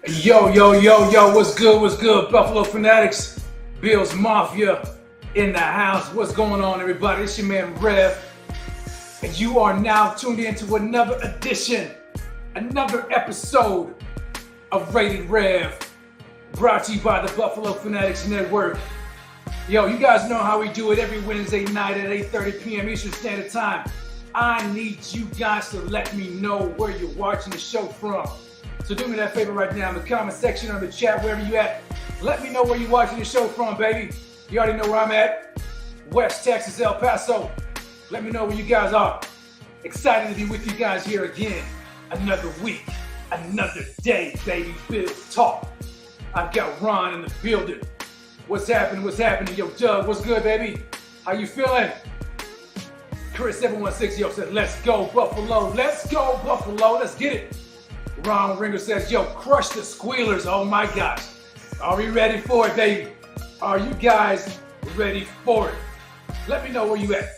Yo, what's good? Buffalo Fanatics, Bills Mafia in the house. What's going on, everybody? It's your man, Rev. And you are now tuned into another edition, another episode of Rated Rev, brought to you by the Buffalo Fanatics Network. Yo, you guys know how we do it every Wednesday night at 8:30 p.m. Eastern Standard Time. I need you guys to let me know where you're watching the show from. So do me that favor right now in the comment section or the chat, wherever you at. Let me know where you're watching the show from, baby. You already know where I'm at. West Texas, El Paso. Let me know where you guys are. Excited to be with you guys here again. Another week, another day, baby. Bills talk. I've got Ron in the building. What's happening? Yo, Doug, what's good, baby? How you feeling? Chris 716, yo, said, let's go, Buffalo. Let's go, Buffalo. Let's get it. Ron Ringer says, yo, crush the Squealers. Oh my gosh. Are we ready for it, baby? Are you guys ready for it? Let me know where you at.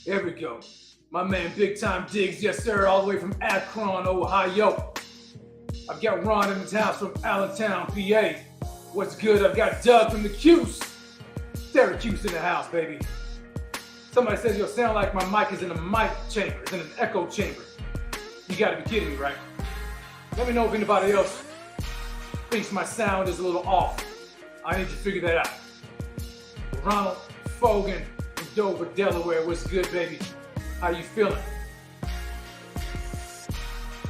Here we go. My man, Big Time Diggs, yes sir, all the way from Akron, Ohio. I've got Ron in the house from Allentown, PA. What's good? I've got Doug from the Cuse. Syracuse in the house, baby. Somebody says, you'll sound like my mic is in a mic chamber, it's in an echo chamber. You gotta be kidding me, right? Let me know if anybody else thinks my sound is a little off. I need you to figure that out. Ronald Fogan from Dover, Delaware. What's good, baby? How you feeling?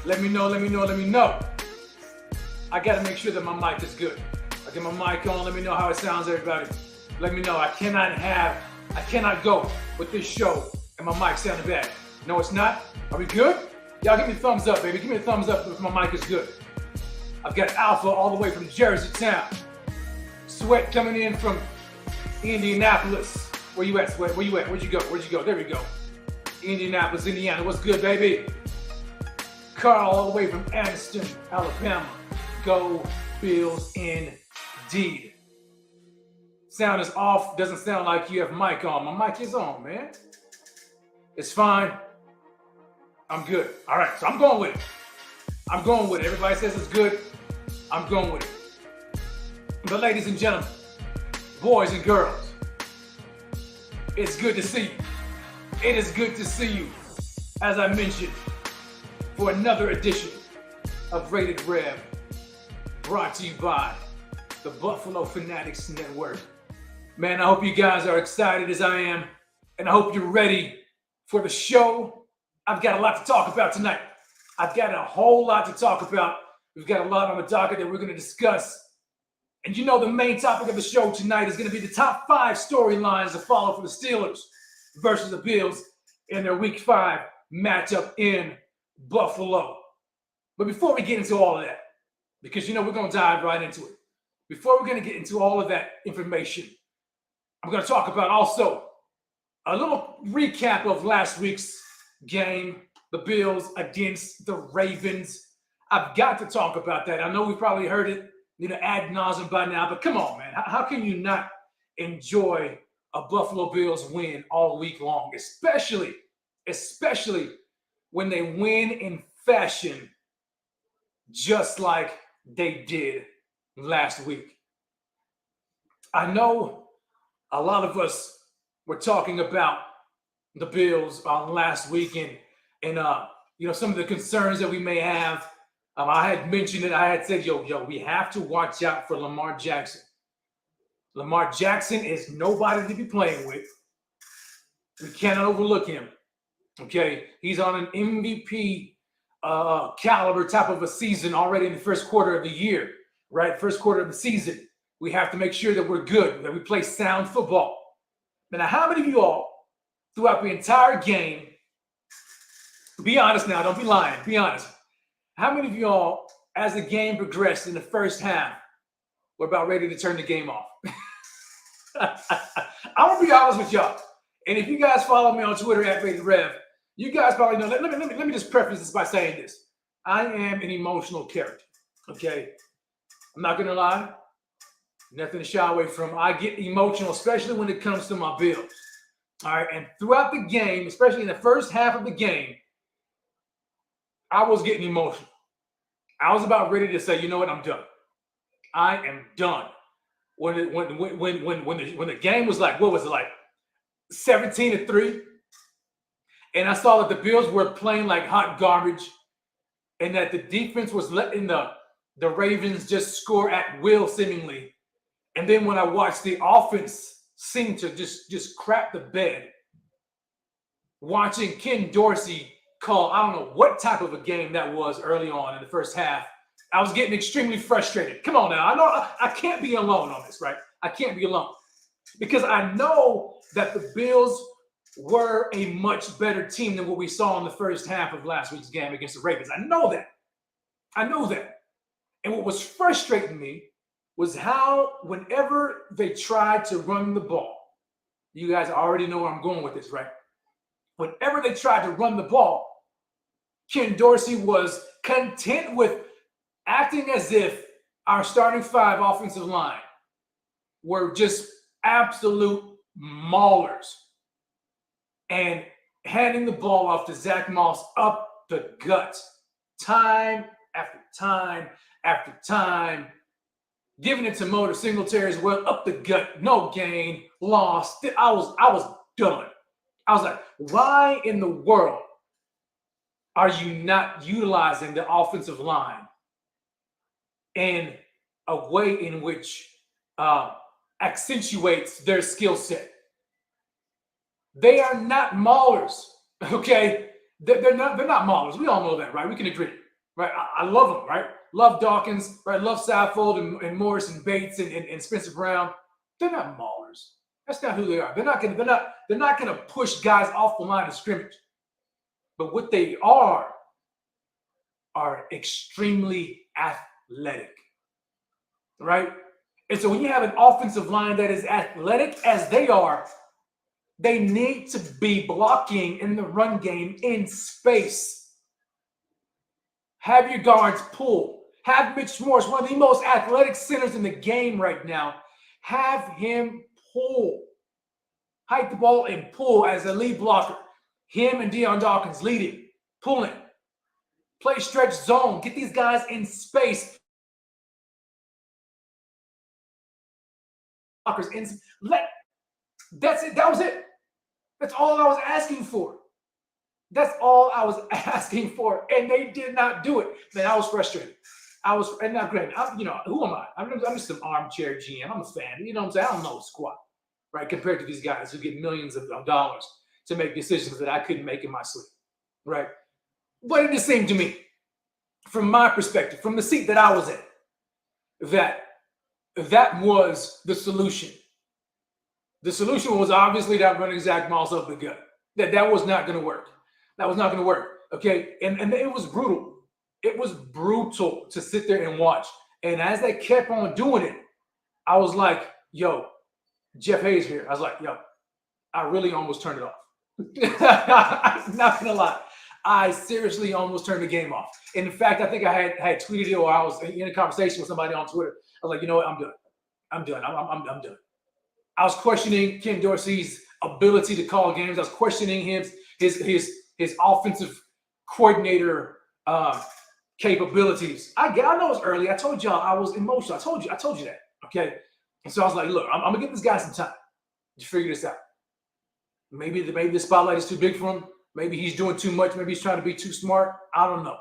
Let me know. I gotta make sure that my mic is good. I get my mic on, let me know how it sounds, everybody. Let me know. I cannot go with this show and my mic sounding bad. No, it's not. Are we good? Y'all give me a thumbs up, baby. Give me a thumbs up if my mic is good. I've got Alpha all the way from Jersey Town. Sweat coming in from Indianapolis. Where you at, Sweat? Where you at? Where'd you go? There we go. Indianapolis, Indiana. What's good, baby? Carl all the way from Addison, Alabama. Go Bills indeed. Sound is off. Doesn't sound like you have mic on. My mic is on, man. It's fine. I'm good. All right, so I'm going with it. Everybody says it's good. I'm going with it. But ladies and gentlemen, boys and girls, it's good to see you. It is good to see you, as I mentioned, for another edition of Rated Rev, brought to you by the Buffalo Fanatics Network. Man, I hope you guys are excited as I am, and I hope you're ready for the show. I've got a lot to talk about tonight. I've got a whole lot to talk about. We've got a lot on the docket that we're going to discuss. And you know the main topic of the show tonight is going to be the top 5 storylines to follow for the Steelers versus the Bills in their Week 5 matchup in Buffalo. But before we get into all of that, because you know we're going to dive right into it. Before we're going to get into all of that information, I'm going to talk about also a little recap of last week's game, the Bills against the Ravens. I've got to talk about that. I know we've probably heard it, ad nauseum by now, but come on, man. How can you not enjoy a Buffalo Bills win all week long, especially when they win in fashion just like they did last week? I know a lot of us were talking about the Bills last week and some of the concerns that we may have. I had mentioned it. I had said, yo, we have to watch out for Lamar Jackson. Lamar Jackson is nobody to be playing with. We cannot overlook him. Okay, he's on an MVP caliber type of a season already in the first quarter of the year, right? First quarter of the season. We have to make sure that we're good, that we play sound football. Now, how many of you all throughout the entire game, be honest now, don't be lying, be honest. How many of y'all, as the game progressed in the first half, were about ready to turn the game off? I'm going to be honest with y'all. And if you guys follow me on Twitter at Rated Rev, you guys probably know, let me just preface this by saying this. I am an emotional character, okay? I'm not going to lie. Nothing to shy away from. I get emotional, especially when it comes to my Bills. All right, and throughout the game, especially in the first half of the game, I was getting emotional. I was about ready to say, you know what, I'm done. I am done. When the game was like, what was it, like 17-3, and I saw that the Bills were playing like hot garbage, and that the defense was letting the Ravens just score at will, seemingly. And then when I watched the offense seem to just crap the bed, watching Ken Dorsey call, I don't know what type of a game that was early on in the first half, I was getting extremely frustrated. Come on now. I know I can't be alone on this, right? I can't be alone. Because I know that the Bills were a much better team than what we saw in the first half of last week's game against the Ravens. I know that. And what was frustrating me was how whenever they tried to run the ball, you guys already know where I'm going with this, right? Whenever they tried to run the ball, Ken Dorsey was content with acting as if our starting 5 offensive line were just absolute maulers and handing the ball off to Zach Moss up the gut time after time after time, giving it to Motor Singletary as well, up the gut, no gain, lost. I was done. I was like, why in the world are you not utilizing the offensive line in a way in which accentuates their skill set? They are not maulers, okay? They're not maulers. We all know that, right? We can agree, right? I love them, right? Love Dawkins, right? Love Saffold and Morris and Bates and Spencer Brown. They're not maulers. That's not who they are. They're not gonna push guys off the line of scrimmage. But what they are extremely athletic, right? And so when you have an offensive line that is athletic as they are, they need to be blocking in the run game in space. Have your guards pull. Have Mitch Morse, one of the most athletic centers in the game right now. Have him pull. Hike the ball and pull as a lead blocker. Him and Deion Dawkins leading, pulling. Play stretch zone. Get these guys in space. That's it. That was it. That's all I was asking for. That's all I was asking for. And they did not do it. Man, I was frustrated. And now granted, who am I? I'm just an armchair GM. I'm a fan. You know what I'm saying? I don't know squat, right? Compared to these guys who get millions of dollars to make decisions that I couldn't make in my sleep, right? But it just seemed to me, from my perspective, from the seat that I was in, that was the solution. The solution was obviously that running Zach Moss up the gut. That was not going to work. That was not going to work. Okay, and it was brutal. It was brutal to sit there and watch. And as they kept on doing it, I was like, yo, Jeff Hayes here. I was like, yo, I really almost turned it off. I'm not going to lie. I seriously almost turned the game off. And in fact, I think I had tweeted it, or I was in a conversation with somebody on Twitter. I was like, you know what? I'm done. I'm done. I was questioning Ken Dorsey's ability to call games. I was questioning his offensive coordinator capabilities. I know it's early. I told y'all I was emotional. I told you that. Okay. And so I was like, look, I'm gonna give this guy some time to figure this out. Maybe the spotlight is too big for him. Maybe he's doing too much. Maybe he's trying to be too smart. I don't know.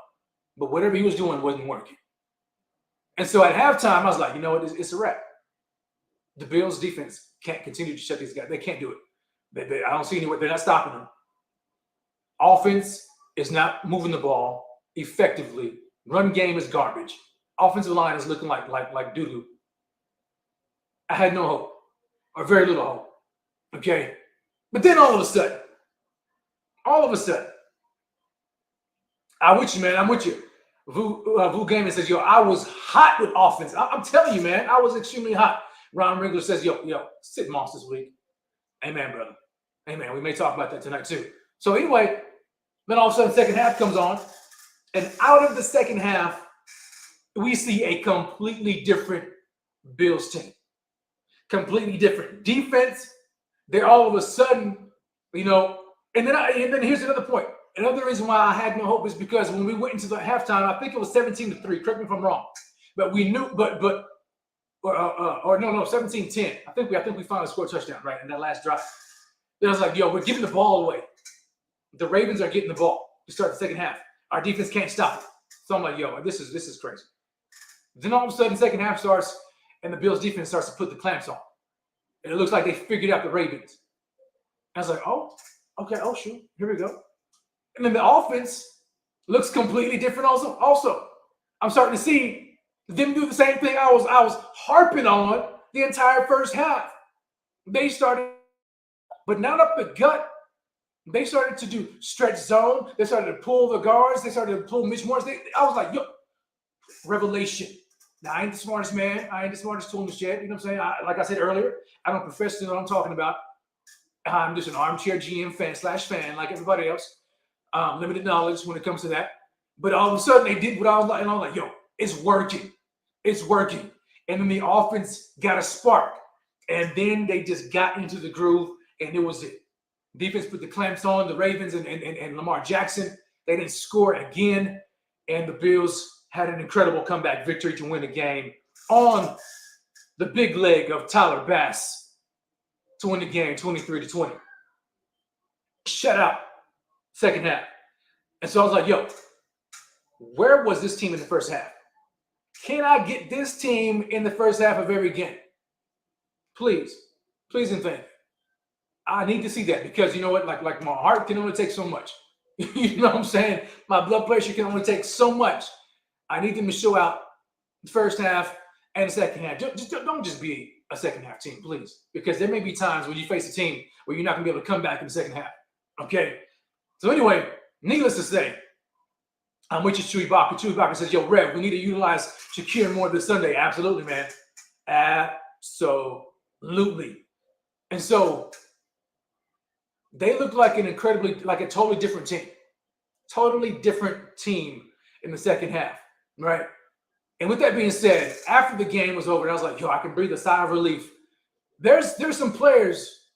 But whatever he was doing wasn't working. And so at halftime, I was like, you know what? It's a wrap. The Bills defense can't continue to shut these guys. They can't do it. I don't see any way. They're not stopping them. Offense is not moving the ball effectively. Run game is garbage. Offensive line is looking like doo-doo. I had no hope, or very little hope. Okay? But then all of a sudden, I'm with you, man. I'm with you. Vu Gaming says, yo, I was hot with offense. I'm telling you, man, I was extremely hot. Ron Ringler says, yo, sit Moss this week. Amen, brother. Amen. We may talk about that tonight too. So anyway, then all of a sudden, second half comes on. And out of the second half, we see a completely different Bills team. Completely different defense. They're all of a sudden, and then here's another point. Another reason why I had no hope is because when we went into the halftime, I think it was 17-3. Correct me if I'm wrong, but we knew, or no, 17-10. I think we finally scored a touchdown right in that last drive. It was like, yo, we're giving the ball away. The Ravens are getting the ball to start the second half. Our defense can't stop it. So I'm like, yo, this is crazy. Then all of a sudden, second half starts, and the Bills defense starts to put the clamps on. And it looks like they figured out the Ravens. I was like, oh, okay, oh, shoot, here we go. And then the offense looks completely different also. I'm starting to see them do the same thing I was harping on the entire first half. They started, but not up the gut. They started to do stretch zone. They started to pull the guards. They started to pull Mitch Morris. I was like, yo, revelation. Now, I ain't the smartest man. I ain't the smartest tool in the shed. You know what I'm saying? Like I said earlier, I don't profess to know what I'm talking about. I'm just an armchair GM fan like everybody else. Limited knowledge when it comes to that. But all of a sudden, they did what I was like, and I was like, yo, it's working. It's working. And then the offense got a spark. And then they just got into the groove, and it was it. Defense put the clamps on the Ravens and Lamar Jackson. They didn't score again, and the Bills had an incredible comeback victory to win the game on the big leg of Tyler Bass to win the game 23-20. Shut out second half. And so I was like, yo, where was this team in the first half? Can I get this team in the first half of every game? Please and thank you. I need to see that because you know what? Like my heart can only take so much. You know what I'm saying? My blood pressure can only take so much. I need them to show out the first half and the second half. Don't just be a second half team, please. Because there may be times when you face a team where you're not going to be able to come back in the second half. Okay? So anyway, needless to say, I'm with you, Chewy Baca. Chewy Baca says, yo, Rev, we need to utilize Shakir more this Sunday. Absolutely, man. Absolutely. And so they look like a totally different team. Totally different team in the second half, right? And with that being said, after the game was over, I was like, yo, I can breathe a sigh of relief. There's some players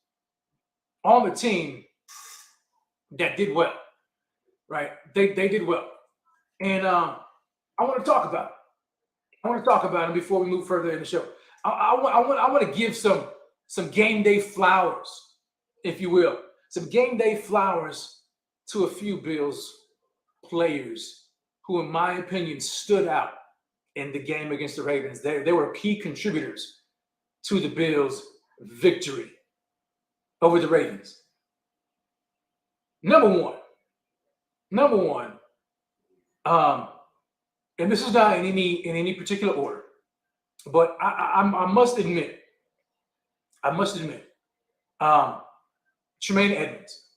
on the team that did well, right? They did well. And I want to talk about it. I want to talk about it before we move further in the show. I want to give some game day flowers, if you will. Some game day flowers to a few Bills players who, in my opinion, stood out in the game against the Ravens. They were key contributors to the Bills' victory over the Ravens. Number one, and this is not in any particular order, but I must admit, Tremaine Edmonds.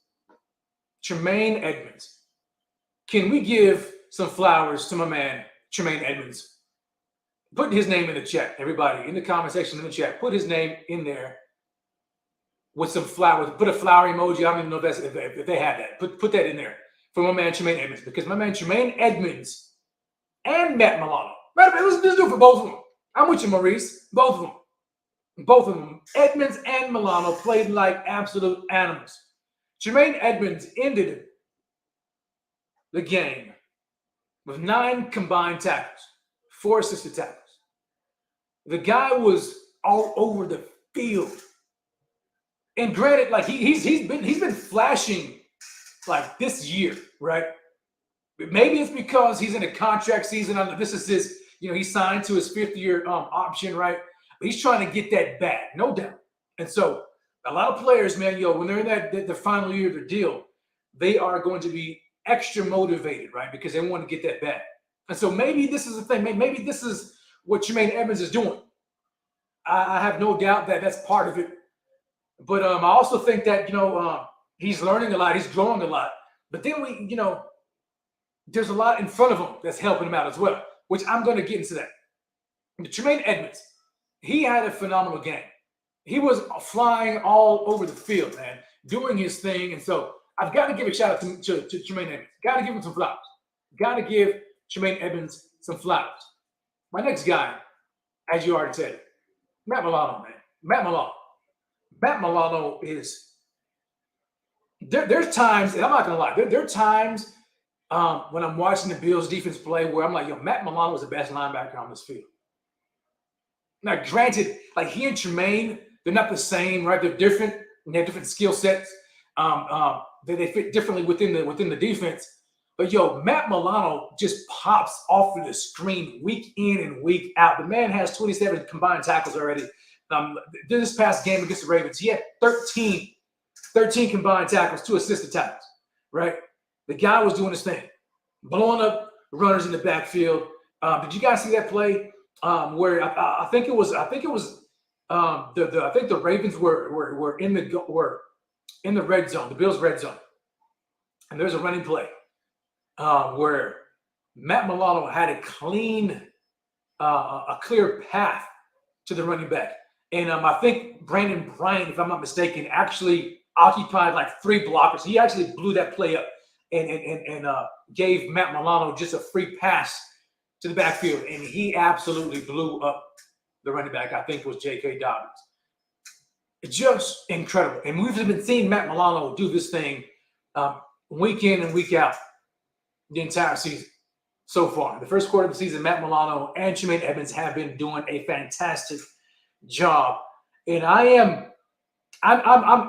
Can we give some flowers to my man, Tremaine Edmonds? Put his name in the chat, everybody, in the comment section in the chat. Put his name in there with some flowers. Put a flower emoji. I don't even know if they have that. Put that in there for my man, Tremaine Edmonds, because my man, Tremaine Edmonds and Matt Milano. Let's do it for both of them. I'm with you, Maurice. Both of them. Edmonds and Milano played like absolute animals. Tremaine Edmonds ended the game with 9 combined tackles, 4 assisted tackles. The guy was all over the field. And granted, like he's been flashing like this year, right? Maybe it's because he's in a contract season. This is his, he signed to his 5th-year option, right? But he's trying to get that bag, no doubt. And so a lot of players, man, when they're in the final year of their deal, they are going to be extra motivated, right? Because they want to get that bag. And so maybe this is the thing. Maybe this is what Tremaine Edmonds is doing. I have no doubt that that's part of it. But I also think that, he's learning a lot. He's growing a lot. But then there's a lot in front of him that's helping him out as well, which I'm going to get into that. Tremaine Edmonds, he had a phenomenal game. He was flying all over the field, man, doing his thing. And so I've got to give a shout out to Tremaine Edmonds. Got to give him some flowers. Got to give Tremaine Edmonds some flowers. My next guy, as you already said, Matt Milano, man. Matt Milano is there's times, and I'm not gonna lie, there are times when I'm watching the Bills defense play where I'm like, yo, Matt Milano was the best linebacker on this field. Now, granted, like he and Tremaine, they're not the same, right? They're different. They have different skill sets. They fit differently within the defense. But yo, Matt Milano just pops off of the screen week in and week out. The man has 27 combined tackles already. This past game against the Ravens, he had 13 combined tackles, 2 assisted tackles, right? The guy was doing his thing, blowing up runners in the backfield. Did you guys see that play where I think the Ravens were in the red zone, the Bills' red zone, and there's a running play where Matt Milano had a clear path to the running back. And I think Brandon Bryant, if I'm not mistaken, actually occupied like 3 blockers. He actually blew that play up and gave Matt Milano just a free pass to the backfield. And he absolutely blew up the running back. I think it was J.K. Dobbins. It's just incredible. And we've been seeing Matt Milano do this thing week in and week out the entire season so far. The first quarter of the season, Matt Milano and Tremaine Edmonds have been doing a fantastic job. And I'm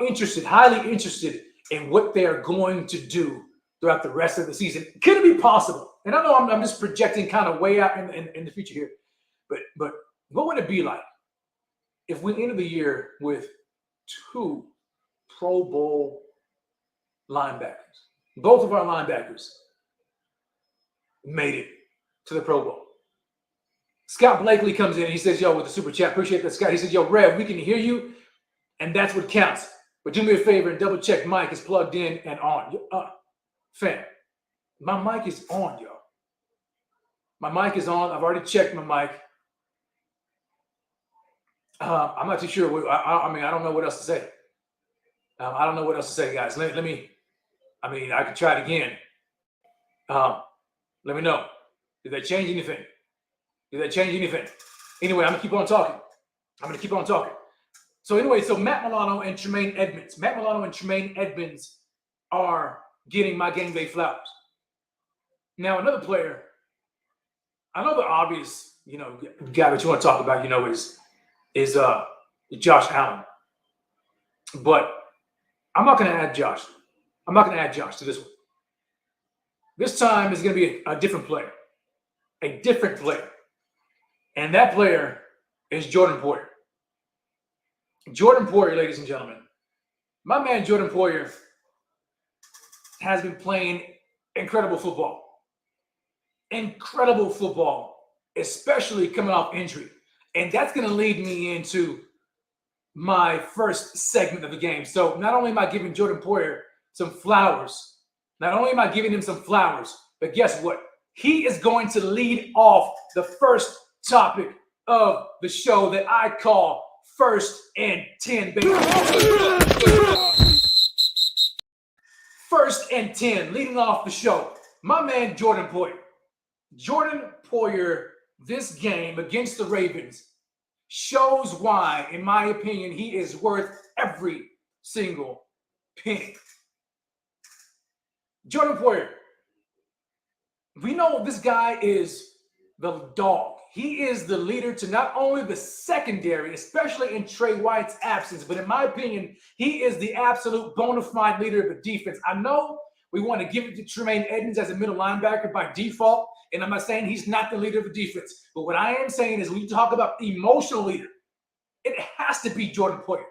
interested, highly interested in what they are going to do throughout the rest of the season. Could it be possible? And I know I'm just projecting kind of way out in the future here, but what would it be like if we ended the year with 2 Pro Bowl linebackers? Both of our linebackers made it to the Pro Bowl. Scott Blakely comes in and he says, yo, with the super chat, appreciate that, Scott. He says, yo, Rev, we can hear you, and that's what counts. But do me a favor and double check Mike is plugged in and on. Fam, my mic is on, yo. My mic is on. I've already checked my mic. I'm not too sure. I mean, I don't know what else to say. I don't know what else to say, guys. Let me, I could try it again. Let me know. Did they change anything? Anyway, I'm going to keep on talking. So anyway, so Matt Milano and Tremaine Edmonds. Matt Milano and Tremaine Edmonds are getting my game day flowers. Now, another player, I know the obvious, guy that you want to talk about, is Josh Allen. But I'm not going to add Josh. I'm not going to add Josh to this one. This time is going to be a different player. And that player is Jordan Poyer. Jordan Poyer, ladies and gentlemen. My man Jordan Poyer has been playing incredible football. Especially coming off injury. And that's going to lead me into my first segment of the game. So not only am I giving Jordan Poyer some flowers, but guess what? He is going to lead off the first topic of the show that I call First and 10, baby. First and 10, leading off the show. My man, Jordan Poyer. Jordan Poyer, this game against the Ravens shows why, in my opinion, he is worth every single penny. Jordan Poyer, we know this guy is the dog. He is the leader to not only the secondary, especially in Trey White's absence, but in my opinion, he is the absolute bona fide leader of the defense. I know we want to give it to Tremaine Edmonds as a middle linebacker by default, and I'm not saying he's not the leader of the defense. But what I am saying is when you talk about emotional leader, it has to be Jordan Poyer.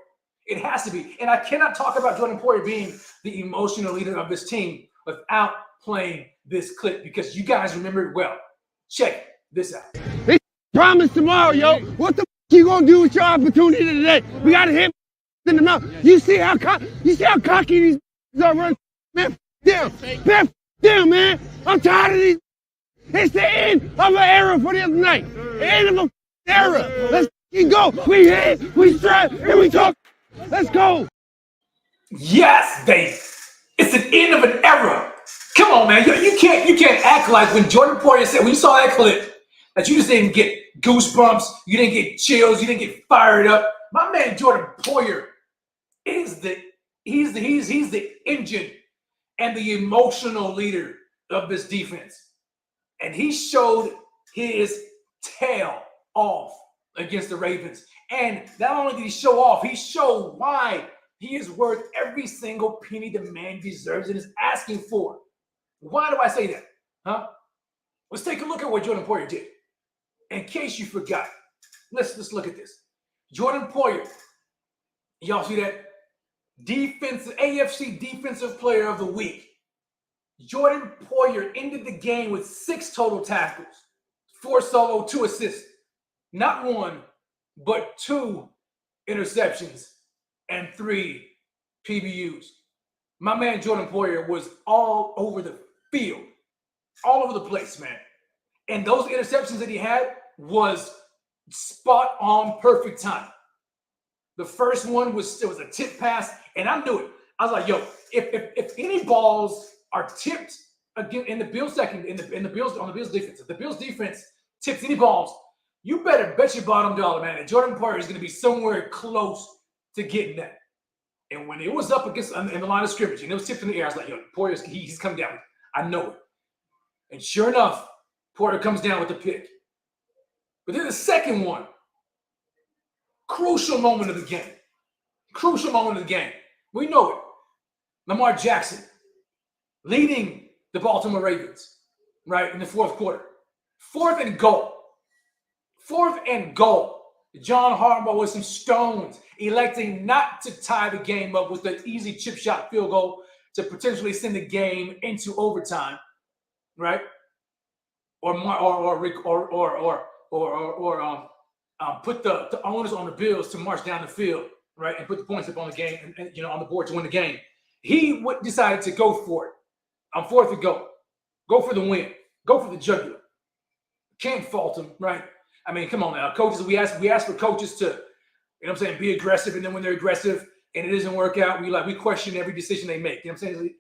It has to be. And I cannot talk about Jordan Poyer being the emotional leader of this team without playing this clip because you guys remember it well. Check this out. They promise tomorrow, yo. What the f you gonna do with your opportunity today? We gotta hit in the mouth. You see how cocky these are running? Man, damn, man. I'm tired of these. It's the end of an era for this night. The end of an era. Let's go. We hit, we strap, and we talk. Let's go. Yes, baby. It's the end of an era. Come on, man. You can't act like when Jordan Poyer said, when you saw that clip, that you just didn't get goosebumps, you didn't get chills, you didn't get fired up. My man Jordan Poyer is the He's the engine and the emotional leader of this defense. And he showed his tail off against the Ravens. And not only did he show off, he showed why he is worth every single penny the man deserves and is asking for. Why do I say that? Huh? Let's take a look at what Jordan Poyer did. In case you forgot, let's look at this. Jordan Poyer, y'all see that? AFC Defensive Player of the Week. Jordan Poyer ended the game with 6 total tackles, 4 solo, 2 assists. Not 1, but 2 interceptions and 3 PBUs. My man Jordan Poyer was all over the field, all over the place, man. And those interceptions that he had was spot on, perfect time. The first one was a tip pass, and I knew it. I was like, yo, if any balls are tipped again in the Bills Bills on the Bills defense, if the Bills defense tips any balls, you better bet your bottom dollar, man, that Jordan Poyer is going to be somewhere close to getting that. And when it was up against in the line of scrimmage and it was tipped in the air, I was like, yo, Poyer's he's coming down. I know it. And sure enough, Poyer comes down with the pick. But then the second one, crucial moment of the game. Crucial moment of the game. We know it. Lamar Jackson leading the Baltimore Ravens, right, in the fourth quarter. 4th and goal. 4th and goal. John Harbaugh with some stones, electing not to tie the game up with an easy chip shot field goal to potentially send the game into overtime, right? Or put the onus on the Bills to march down the field, right, and put the points up on the game and on the board to win the game. He decided to go for it on 4th and goal. Go for the win. Go for the jugular. Can't fault him, right? I mean, come on now, coaches. We ask for coaches to, be aggressive, and then when they're aggressive and it doesn't work out, we question every decision they make. You know what I'm saying?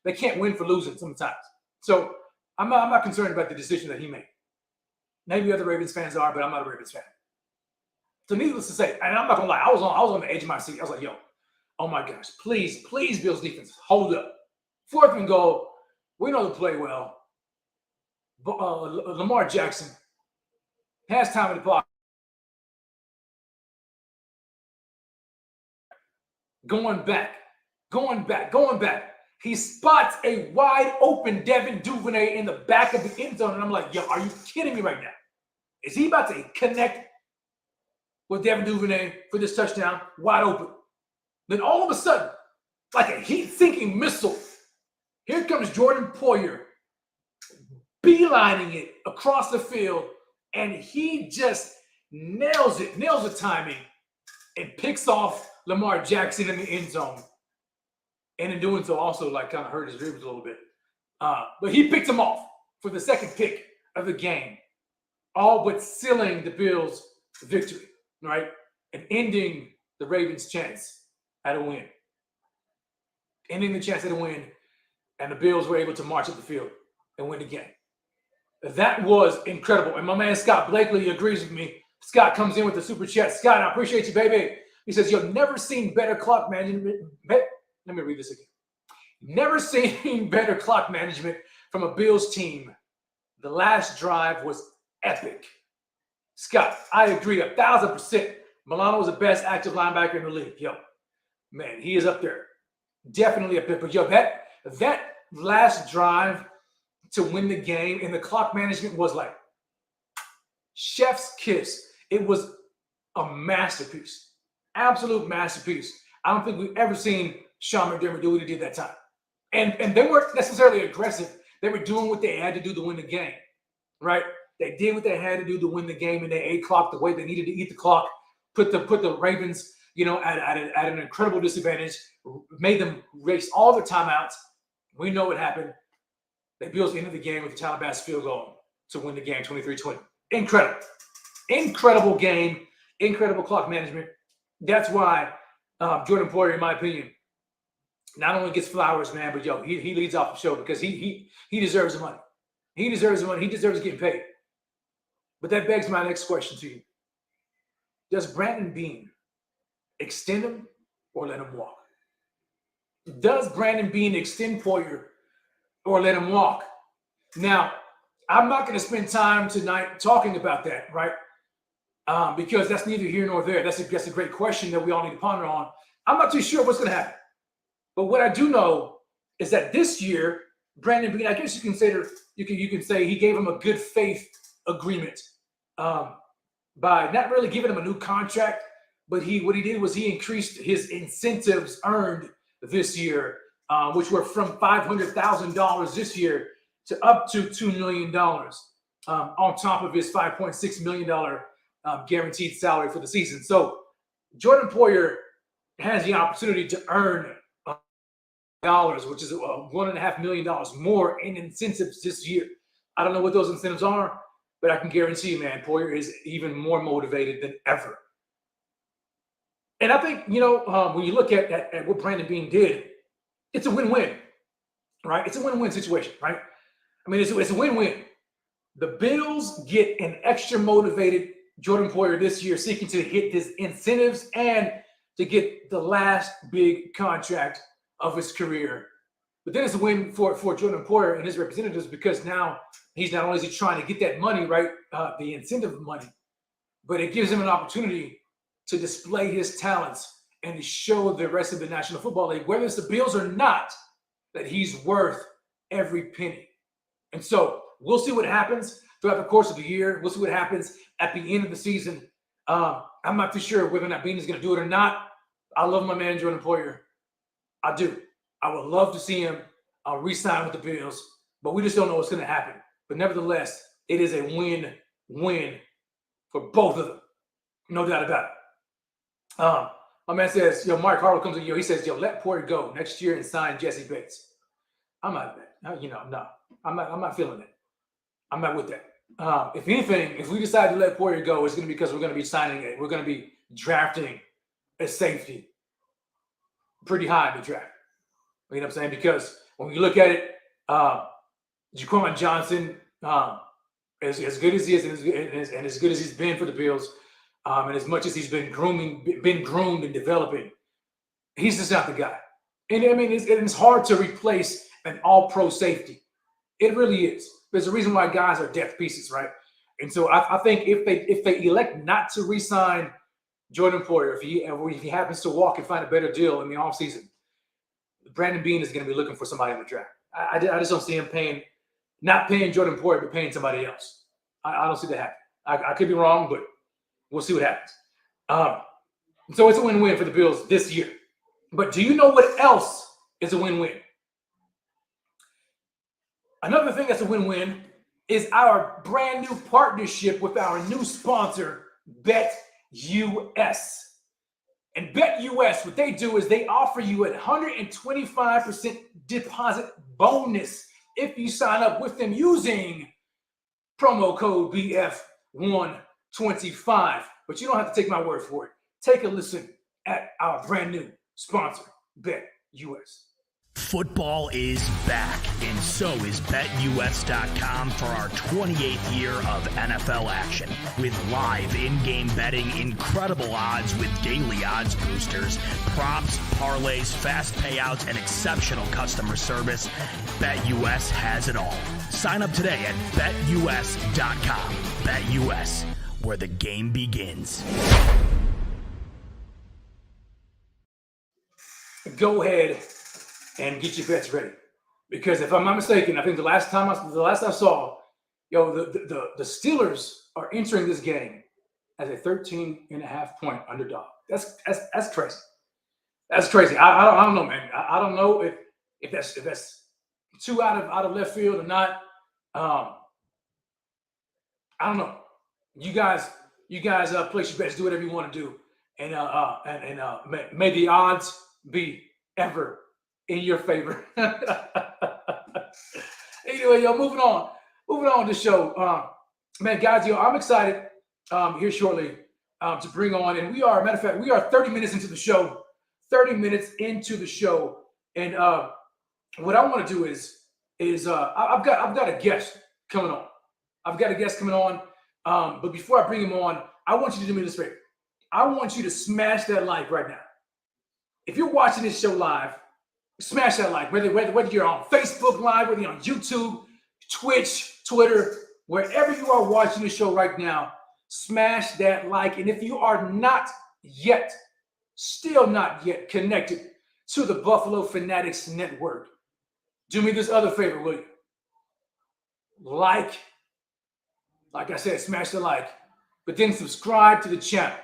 They can't win for losing sometimes. So I'm not concerned about the decision that he made. Maybe other Ravens fans are, but I'm not a Ravens fan. So needless to say, and I'm not gonna lie, I was on the edge of my seat. I was like, yo, oh my gosh, please, Bills defense, hold up. 4th and goal, we know the play well. But Lamar Jackson has time in the pocket. Going back. He spots a wide open Devin Duvernay in the back of the end zone. And I'm like, yo, are you kidding me right now? Is he about to connect with Devin Duvernay for this touchdown? Wide open. Then all of a sudden, like a heat-sinking missile, here comes Jordan Poyer, beelining it across the field, and he just nails the timing, and picks off Lamar Jackson in the end zone. And in doing so, also kind of hurt his ribs a little bit. But he picked him off for the second pick of the game, all but sealing the Bills' victory, right? And ending the Ravens' chance at a win. Ending the chance at a win, and the Bills were able to march up the field and win the game. That was incredible. And my man Scott Blakely agrees with me. Scott comes in with the super chat. Scott, I appreciate you, baby. He says, you've never seen better clock management. Let me read this again. Never seen better clock management from a Bills team. The last drive was epic. Scott, I agree 1,000%. Milano was the best active linebacker in the league. Yo, man, he is up there. Definitely up there. But yo, that last drive to win the game and the clock management was like chef's kiss. It was a masterpiece. Absolute masterpiece. I don't think we've ever seen Sean McDermott do what he did that time. And they weren't necessarily aggressive. They were doing what they had to do to win the game, right? They did what they had to do to win the game, and they ate clock the way they needed to eat the clock, put the Ravens, at an incredible disadvantage, made them race all the timeouts. We know what happened. The Bills ended the game with the Tyler Bass field goal to win the game 23-20. Incredible. Incredible game. Incredible clock management. That's why Jordan Poyer, in my opinion, not only gets flowers, man, but yo, he leads off the show because he deserves the money. He deserves the money. He deserves getting paid. But that begs my next question to you. Does Brandon Beane extend him or let him walk? Does Brandon Beane extend Poyer or let him walk? Now, I'm not going to spend time tonight talking about that, right? Because that's neither here nor there. That's a great question that we all need to ponder on. I'm not too sure what's going to happen. But what I do know is that this year, Brandon Beane, I guess you can say he gave him a good faith agreement by not really giving him a new contract, but what he did was he increased his incentives earned this year, which were from $500,000 this year to up to $2 million on top of his $5.6 million guaranteed salary for the season. So Jordan Poyer has the opportunity to earn dollars, which is $1.5 million more in incentives this year. I don't know what those incentives are, but I can guarantee you, man, Poyer is even more motivated than ever. And I think, when you look at what Brandon Beane did, it's a win-win, right? It's a win-win situation, right? I mean, it's a win-win. The Bills get an extra motivated Jordan Poyer this year, seeking to hit his incentives and to get the last big contract of his career. But then it's a win for Jordan Poyer and his representatives, because now he's not only is he trying to get that money, right, the incentive money, but it gives him an opportunity to display his talents and to show the rest of the National Football League, whether it's the Bills or not, that he's worth every penny. And so we'll see what happens throughout the course of the year. We'll see what happens at the end of the season. I'm not too sure whether or not Beane is going to do it or not. I love my man, Jordan Poyer. I do. I would love to see him re-sign with the Bills, but we just don't know what's going to happen. But nevertheless, it is a win-win for both of them. No doubt about it. My man says, Mark Harlow comes in, he says, let Poyer go next year and sign Jesse Bates. I'm not that. No. I'm not feeling that. I'm not with that. If anything, if we decide to let Poyer go, it's going to be because we're going to be signing it. We're going to be drafting a safety pretty high in the draft. You know what I'm saying? Because when you look at it, Jaquan Johnson, as good as he is and as good as he's been for the Bills, and as much as he's been groomed and developing, he's just not the guy. And I mean, it's hard to replace an all-pro safety. It really is. There's a reason why guys are depth pieces, right? And so I think if they elect not to re-sign Jordan Poyer, if he happens to walk and find a better deal in the offseason, Brandon Beane is going to be looking for somebody in the draft. I just don't see him not paying Jordan Poyer, but paying somebody else. I don't see that happen. I could be wrong, but we'll see what happens. So it's a win-win for the Bills this year. But do you know what else is a win-win? Another thing that's a win-win is our brand new partnership with our new sponsor, BetUS. And BetUS, what they do is they offer you a 125% deposit bonus if you sign up with them using promo code BF125. But you don't have to take my word for it. Take a listen at our brand new sponsor, BetUS. Football is back, and so is BetUS.com for our 28th year of NFL action. With live in-game betting, incredible odds with daily odds boosters, props, parlays, fast payouts, and exceptional customer service, BetUS has it all. Sign up today at BetUS.com. BetUS, where the game begins. Go ahead and get your bets ready, because if I'm not mistaken, I think the last I saw, the Steelers are entering this game as a 13.5-point underdog. That's crazy. That's crazy. I don't know, man. I don't know if that's too out of left field or not. I don't know. You guys place your bets, do whatever you want to do, and may the odds be ever in your favor. Anyway, moving on to the show. Man, guys, I'm excited here shortly to bring on, and we are 30 minutes into the show. 30 minutes into the show, and what I want to do is I've got a guest coming on. But before I bring him on, I want you to do me this favor. I want you to smash that like right now. If you're watching this show live, Smash that like, whether you're on Facebook Live, whether you're on YouTube, Twitch, Twitter, wherever you are watching the show right now, smash that like. And if you are not yet, still not yet connected to the Buffalo Fanatics Network, do me this other favor, will you? Like I said, smash the like, but then subscribe to the channel.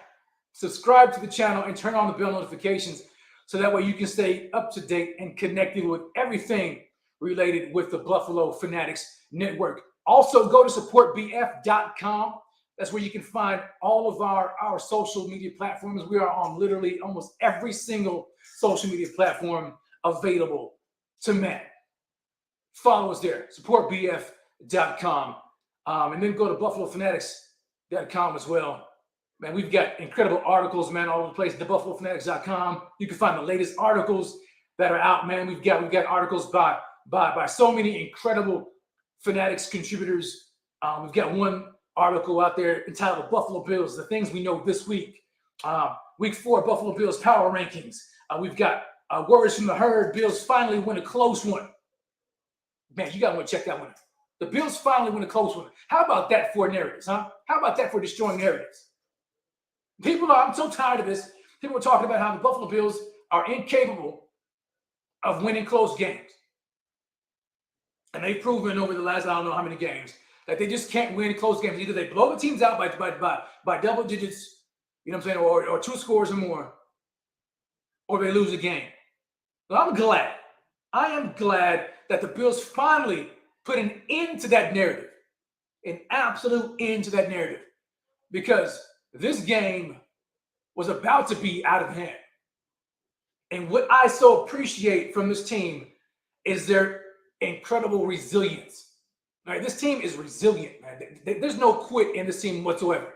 Subscribe to the channel and turn on the bell notifications so that way you can stay up to date and connected with everything related with the Buffalo Fanatics Network. Also, go to supportbf.com. That's where you can find all of our social media platforms. We are on literally almost every single social media platform available to man. Follow us there, supportbf.com. And then go to buffalofanatics.com as well. Man, we've got incredible articles, man, all over the place. TheBuffaloFanatics.com. You can find the latest articles that are out, man. We've got articles by so many incredible Fanatics contributors. We've got one article out there entitled "The Buffalo Bills: The Things We Know This Week." Week 4 Buffalo Bills power rankings. We've got words from the herd. Bills finally win a close one. Man, you got to want to check that one out. The Bills finally win a close one. How about that for narratives, huh? How about that for destroying narratives? I'm so tired of this. People are talking about how the Buffalo Bills are incapable of winning close games. And they've proven over the last, I don't know how many games, that they just can't win close games. Either they blow the teams out by double digits, you know what I'm saying, or 2 scores or more, or they lose a game. Well, I am glad that the Bills finally put an end to that narrative, an absolute end to that narrative, because this game was about to be out of hand. And what I so appreciate from this team is their incredible resilience. All right, this team is resilient, man. There's no quit in this team whatsoever.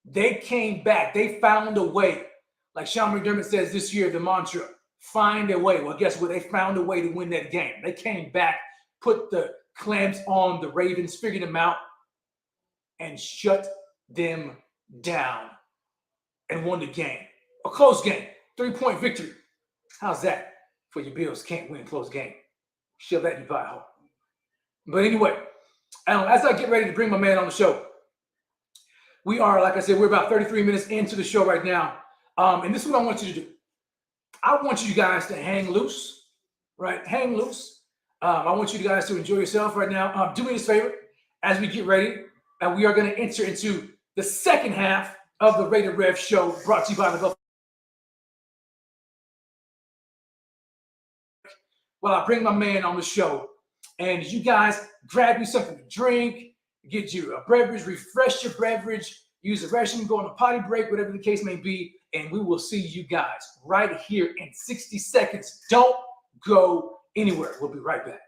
They came back. They found a way. Like Sean McDermott says this year, the mantra, find a way. Well, guess what? They found a way to win that game. They came back, put the clamps on the Ravens, figured them out, and shut them down and won the game. A close game, 3-point victory. How's that for your Bills can't win a close game? Shove that in your pie hole. But anyway, as I get ready to bring my man on the show, we are, like I said, we're about 33 minutes into the show right now. And this is what I want you to do. I want you guys to hang loose, right? Hang loose. I want you guys to enjoy yourself right now. Do me this favor as we get ready, and we are going to enter into the second half of the Rated Rev show, brought to you by the Buffalo. Well, I bring my man on the show, and you guys grab you something to drink, get you a beverage, refresh your beverage, use the restroom, go on a potty break, whatever the case may be, and we will see you guys right here in 60 seconds. Don't go anywhere. We'll be right back.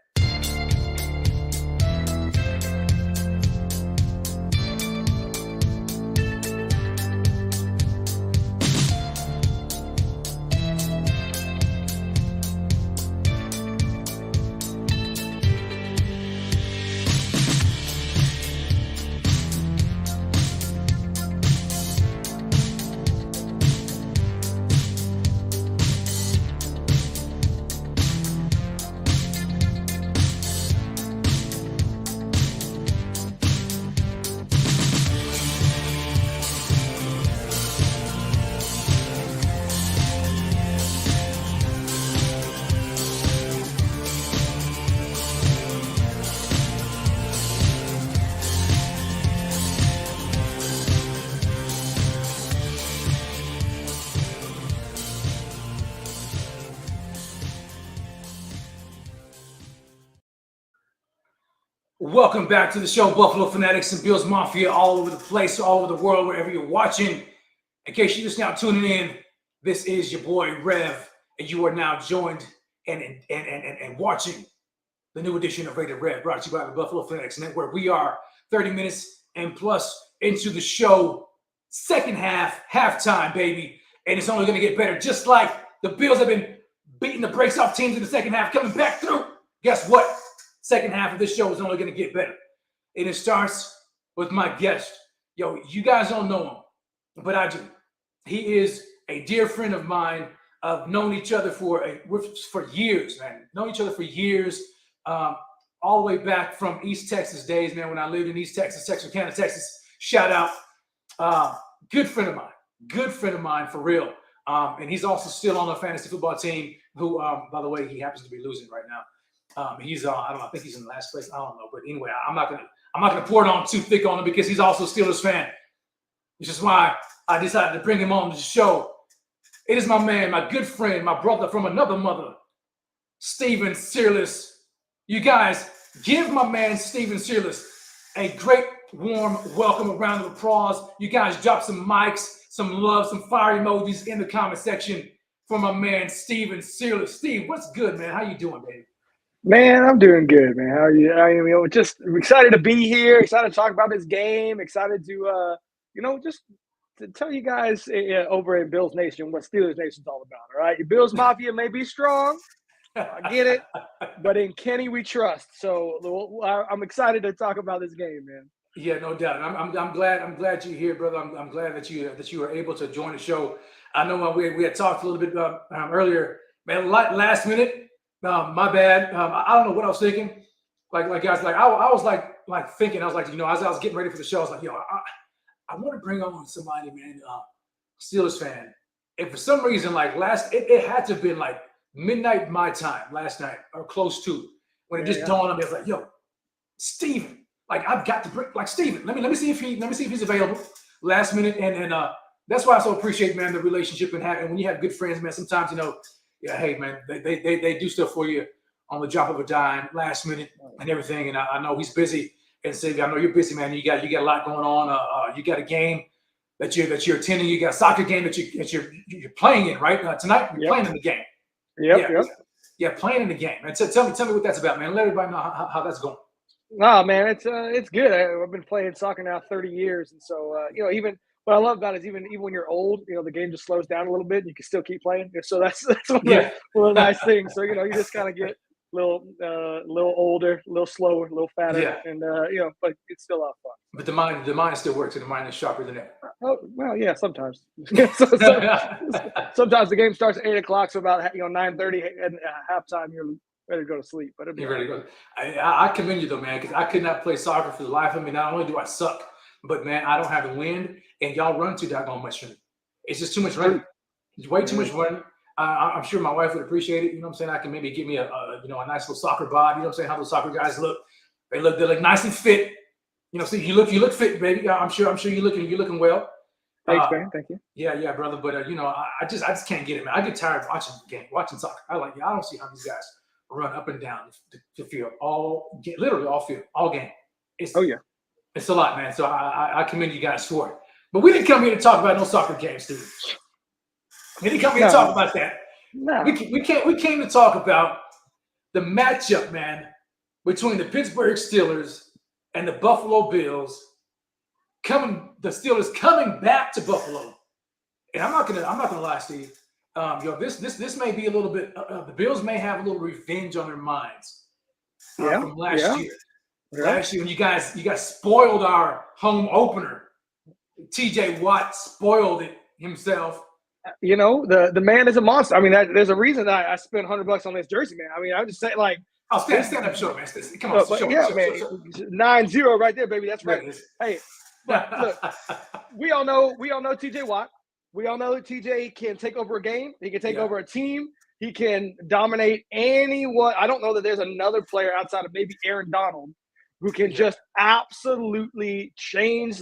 Welcome back to the show, Buffalo Fanatics and Bills Mafia, all over the place, all over the world, wherever you're watching. In case you're just now tuning in, this is your boy Rev, and you are now joined and watching the new edition of Rated Rev, brought to you by the Buffalo Fanatics Network. We are 30 minutes and plus into the show, second half, halftime, baby, and it's only going to get better. Just like the Bills have been beating the brakes off teams in the second half, coming back through. Guess what? Second half of this show is only going to get better. And it starts with my guest. Yo, you guys don't know him, but I do. He is a dear friend of mine. known each other for years, man. Known each other for years, all the way back from East Texas days, man. When I lived in East Texas, Texarkana, Texas. Shout out, good friend of mine for real. And he's also still on a fantasy football team. Who, by the way, he happens to be losing right now. He's I don't know. I think he's in last place. I don't know, but anyway, I'm not gonna pour it on too thick on him because he's also a Steelers fan, which is why I decided to bring him on the show. It is my man, my good friend, my brother from another mother, Stephen Searles. You guys, give my man Stephen Searles a great, warm welcome, a round of applause. You guys drop some mics, some love, some fire emojis in the comment section for my man Stephen Searles. Steve, what's good, man? How you doing, baby? Man, I'm doing good, man. How are you? Just excited to be here. Excited to talk about this game. Excited to, just to tell you guys over in Bills Nation what Steelers Nation's all about. All right, your Bills Mafia may be strong, I get it, but in Kenny we trust. So I'm excited to talk about this game, man. Yeah, no doubt. I'm glad you're here, brother. I'm glad that you were able to join the show. I know we had talked a little bit earlier, man. Last minute. My bad. I don't know what I was thinking. Like guys, I was thinking. I was like, as I was getting ready for the show, I was like, I want to bring on somebody, man, Steelers fan. And for some reason, it had to have been like midnight my time last night or close to when it just dawned on me. I was like, yo, Steven, I've got to bring Steven. Let me see if he's available last minute. And that's why I so appreciate, man, the relationship and when you have good friends, man. Sometimes yeah, hey man, they do stuff for you on the drop of a dime, last minute and everything. And I know he's busy, and Stevie, I know you're busy, man. You got a lot going on. You got a game that you're attending. You got a soccer game that you're playing in, right? Tonight you're playing in the game. Yeah, playing in the game. And tell me what that's about, man. Let everybody know how that's going. No, man, it's good. I've been playing soccer now 30 years, and so even. What I love about it is even when you're old, the game just slows down a little bit and you can still keep playing. So that's one of the nice things. So, you just kind of get a little older, a little slower, a little fatter, and, but it's still a lot of fun. But the mind still works and the mind is sharper than ever. Oh, well, yeah, sometimes. Sometimes the game starts at 8 o'clock, so about 9:30 and halftime, you're ready to go to sleep. But you're ready to go. I commend you though, man, because I could not play soccer for the life of me. Not only do I suck, but man, I don't have the wind, and y'all run too doggone much for me. It's just too much running. It's way too much running. I'm sure my wife would appreciate it. You know what I'm saying? I can maybe give me a nice little soccer bod. You know what I'm saying? How those soccer guys look. They look nice and fit. So you look fit, baby. I'm sure you're looking well. Thanks, man. Thank you. Yeah, brother. But I just can't get it, man. I get tired of watching soccer. I don't see how these guys run up and down the field literally all field, all game. It's a lot, man. So I commend you guys for it. But we didn't come here to talk about no soccer games, dude. We didn't come here to talk about that. No. We came to talk about the matchup, man, between the Pittsburgh Steelers and the Buffalo Bills. The Steelers coming back to Buffalo. And I'm not gonna lie, Steve. This may be a little bit. The Bills may have a little revenge on their minds from last year. Last year, when you guys spoiled our home opener. TJ Watt spoiled it himself. The man is a monster. I mean, there's a reason that I spent $100 on this jersey, man. I mean, I'm just saying, stand up short, man. Come on, man. 9-0 right there, baby. That's right. Hey, but look, we all know TJ Watt. We all know that TJ can take over a game. He can take over a team. He can dominate anyone. I don't know that there's another player outside of maybe Aaron Donald who can just absolutely change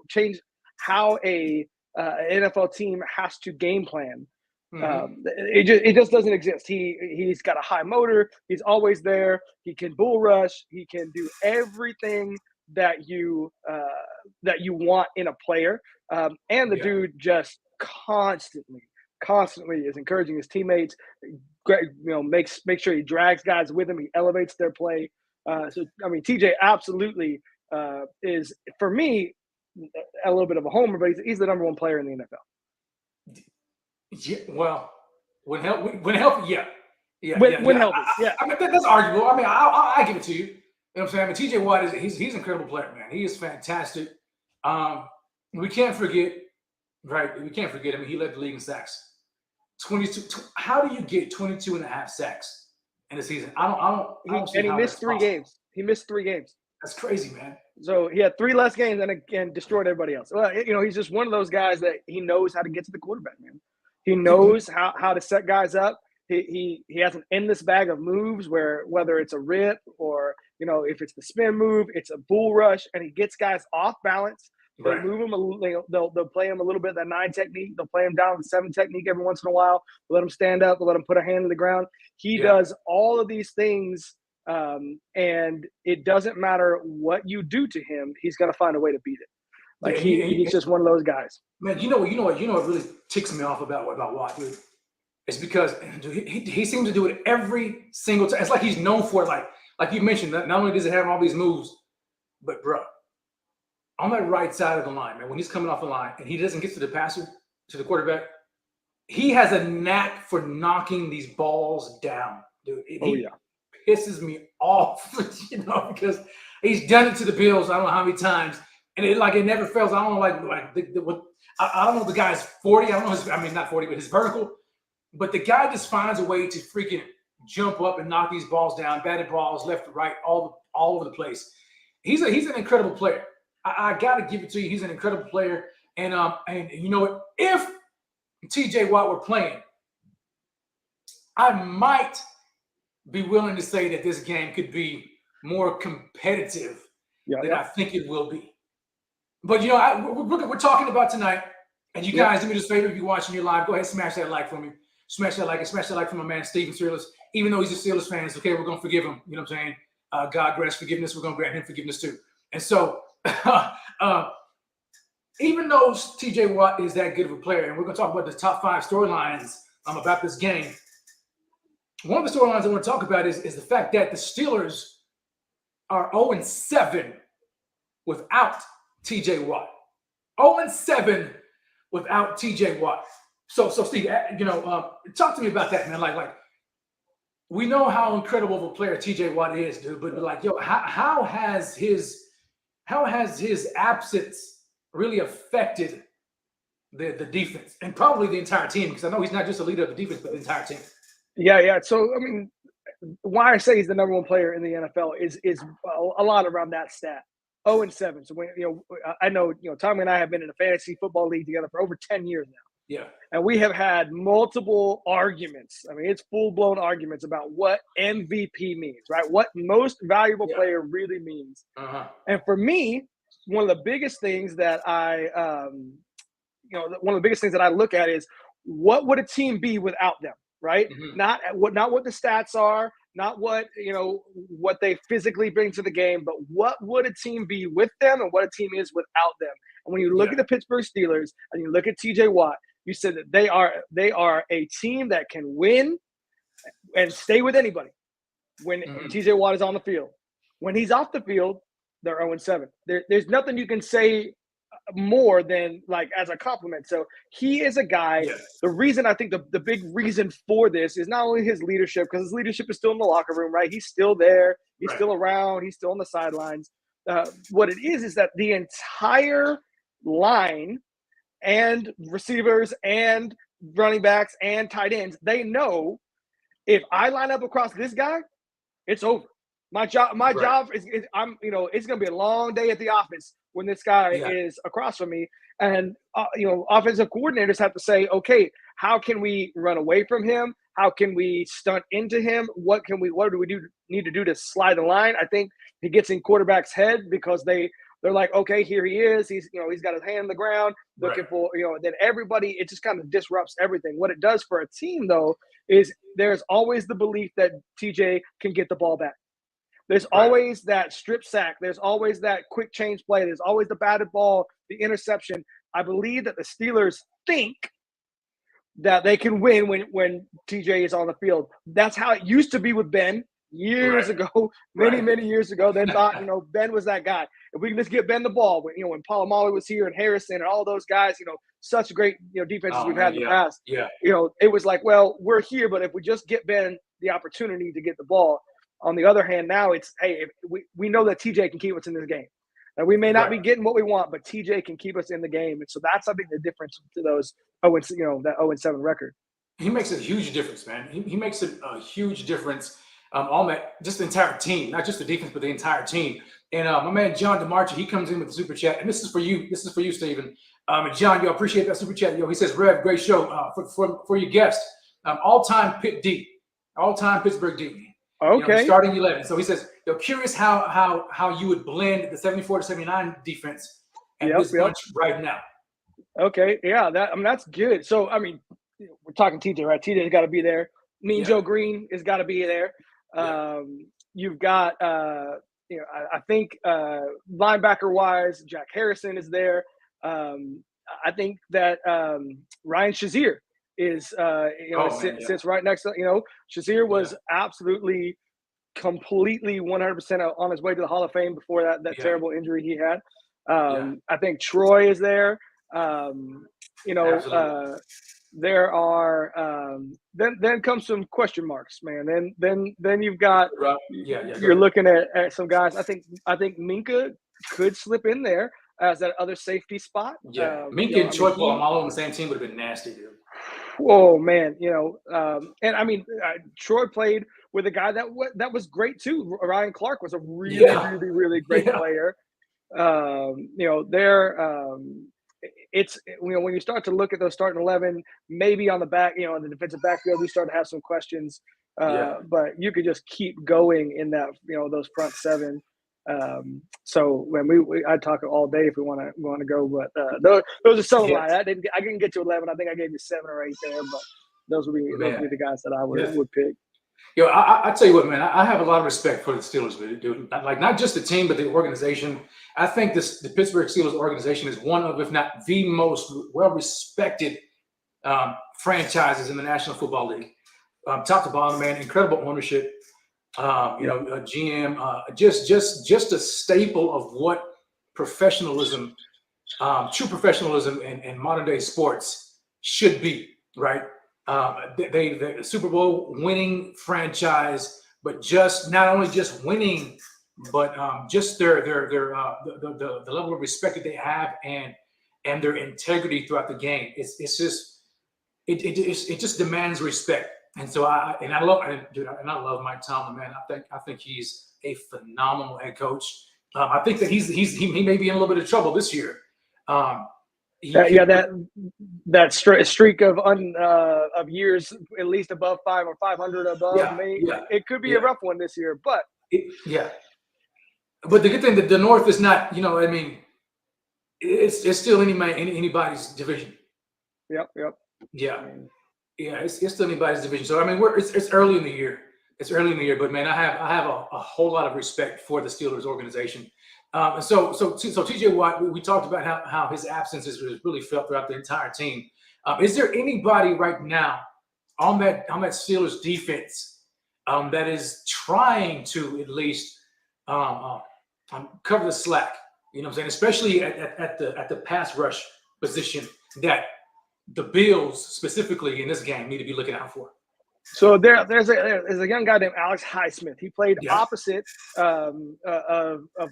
change how a NFL team has to game plan. Mm-hmm. It just doesn't exist. He's got a high motor. He's always there. He can bull rush. He can do everything that you want in a player. And the dude just constantly is encouraging his teammates. Make sure he drags guys with him. He elevates their play. TJ absolutely is, for me, a little bit of a homer, but he's the number one player in the NFL. Yeah, well, when healthy, yeah. When healthy, yeah. I mean, that's arguable. I mean, I give it to you. You know what I'm saying? I mean, TJ Watt he's an incredible player, man. He is fantastic. We can't forget. I mean, he led the league in sacks. 22. How do you get 22 and a half sacks in a season? I don't see And he how missed that's 3 possible. games. He missed 3 games. That's crazy, man. So he had 3 less games and destroyed everybody else. Well, he's just one of those guys that he knows how to get to the quarterback, man. He knows how to set guys up. He has an endless bag of moves whether it's a rip or, if it's the spin move, it's a bull rush, and he gets guys off balance. They move him they'll play him a little bit that 9 technique. They'll play him down with 7 technique every once in a while. They'll let him stand up. They'll let him put a hand on the ground. He does all of these things, and it doesn't matter what you do to him. He's going to find a way to beat it. Like he's just one of those guys. Man, you know what really ticks me off about Watt, dude? It's because he seems to do it every single time. It's like he's known for it. Like you mentioned, not only does he have all these moves, but bro, on that right side of the line, man, when he's coming off the line and he doesn't get to the passer, to the quarterback, he has a knack for knocking these balls down, dude. He pisses me off, because he's done it to the Bills. I don't know how many times, and it never fails. I don't know, I don't know. The guy's 40. I don't know not 40, but his vertical. But the guy just finds a way to freaking jump up and knock these balls down, batted balls left to right, all over the place. He's an incredible player. I got to give it to you. He's an incredible player. And you know what? If T.J. Watt were playing, I might be willing to say that this game could be more competitive than I think it will be. But, we're talking about tonight. And you guys, do me this favor, if you're watching your live, go ahead and smash that like for me. Smash that like, and smash that like for my man, Stephen Searles. Even though he's a Steelers fan, it's okay. We're going to forgive him. You know what I'm saying? God grants forgiveness. We're going to grant him forgiveness too. And so, even though T.J. Watt is that good of a player, and we're going to talk about the top 5 storylines about this game, one of the storylines I want to talk about is the fact that the Steelers are 0-7 without T.J. Watt. 0-7 without T.J. Watt. So Steve, talk to me about that, man. Like we know how incredible of a player T.J. Watt is, dude. But how has his absence really affected the defense and probably the entire team? Because I know he's not just a leader of the defense, but the entire team. Yeah. So why I say he's the number 1 player in the NFL is a lot around that stat. 0-7. So I know Tommy and I have been in a fantasy football league together for over 10 years now. Yeah. And we have had multiple arguments. It's full-blown arguments about what MVP means, right? What most valuable player really means. And for me, one of the biggest things that I look at is what would a team be without them, right? Not what the stats are, not what they physically bring to the game, but what would a team be with them and what a team is without them. And when you look at the Pittsburgh Steelers and you look at T.J. Watt, you said that they are a team that can win and stay with anybody when T.J. Watt is on the field. When he's off the field, they're 0-7. There's nothing you can say more than as a compliment. So he is a guy. The reason I think the big reason for this is not only his leadership, because his leadership is still in the locker room, right? He's still there. He's still around. He's still on the sidelines. What it is that the entire line and receivers and running backs and tight ends, they know if I line up across this guy, it's over. My job is it's going to be a long day at the office when this guy is across from me. And, offensive coordinators have to say, okay, how can we run away from him? How can we stunt into him? What do we need to do to slide the line? I think he gets in quarterback's head because they're like, okay, here he is. He's got his hand on the ground looking for, then everybody, it just kind of disrupts everything. What it does for a team, though, is there's always the belief that TJ can get the ball back. There's always that strip sack. There's always that quick change play. There's always the batted ball, the interception. I believe that the Steelers think that they can win when TJ is on the field. That's how it used to be with Ben years ago, many years ago. They thought, Ben was that guy. If we can just get Ben the ball, when Polamalu was here and Harrison and all those guys, such great, defenses we've had in the past. Yeah. It was like, well, we're here, but if we just get Ben the opportunity to get the ball. On the other hand, now it's, hey, we know that TJ can keep us in this game. And we may not be getting what we want, but TJ can keep us in the game. And so that's, I think, the difference to those that 0-7 record. He makes a huge difference, man. He makes a huge difference on that, just the entire team, not just the defense, but the entire team. And my man John DeMarchi, he comes in with the super chat, and this is for you. This is for you, Stephen. And John, yo, appreciate that super chat. Yo, he says, Rev, great show for your guest. All-time Pitt D, all-time Pittsburgh D. Okay. Starting 11. So he says, yo, curious how you would blend the 74-79 defense and this bunch right now. Okay, yeah, that's good. So we're talking TJ, right? TJ's got to be there. Mean Joe Green has got to be there. You've got, I think linebacker wise, Jack Harrison is there. I think that Ryan Shazier is, sits right next to, Shazier was absolutely, completely 100% on his way to the Hall of Fame before that terrible injury he had. I think Troy is there. There are then comes some question marks, man. Then you've got you're looking at some guys. I think Minka could slip in there as that other safety spot. Minka and Troy Paul all on the same team would have been nasty, dude. Oh man, Troy played with a guy that was great too. Ryan Clark was a really great player. It's when you start to look at those starting 11, maybe on the back, in the defensive backfield, we start to have some questions. But you could just keep going in that, those front seven. So when I'd talk all day if we want to go, but those are so light. I didn't get to 11. I think I gave you 7 or 8 there, but those would be the guys that I would pick. Yo, I tell you what, man, I have a lot of respect for the Steelers, dude. Like, not just the team, but the organization. I think the Pittsburgh Steelers organization is one of, if not the most well-respected franchises in the National Football League. Top to bottom, man, incredible ownership. GM, just a staple of what professionalism, true professionalism in modern day sports should be, right? They Super Bowl winning franchise, but just not only just winning, but just the level of respect that they have and their integrity throughout the game. It just demands respect. And so I love Mike Tomlin, man. I think he's a phenomenal head coach. I think that he may be in a little bit of trouble this year. That streak of years at least above 5 or 500 above. It could be a rough one this year, but But the good thing that the North is not, it's still anybody's division. Yep. It's still anybody's division. So it's early in the year. But man, I have a whole lot of respect for the Steelers organization. So TJ Watt, we talked about how his absence is really felt throughout the entire team. Is there anybody right now on that Steelers defense that is trying to at least cover the slack? You know what I'm saying? Especially at the pass rush position that the Bills specifically in this game need to be looking out for. So there's a young guy named Alex Highsmith. He played opposite of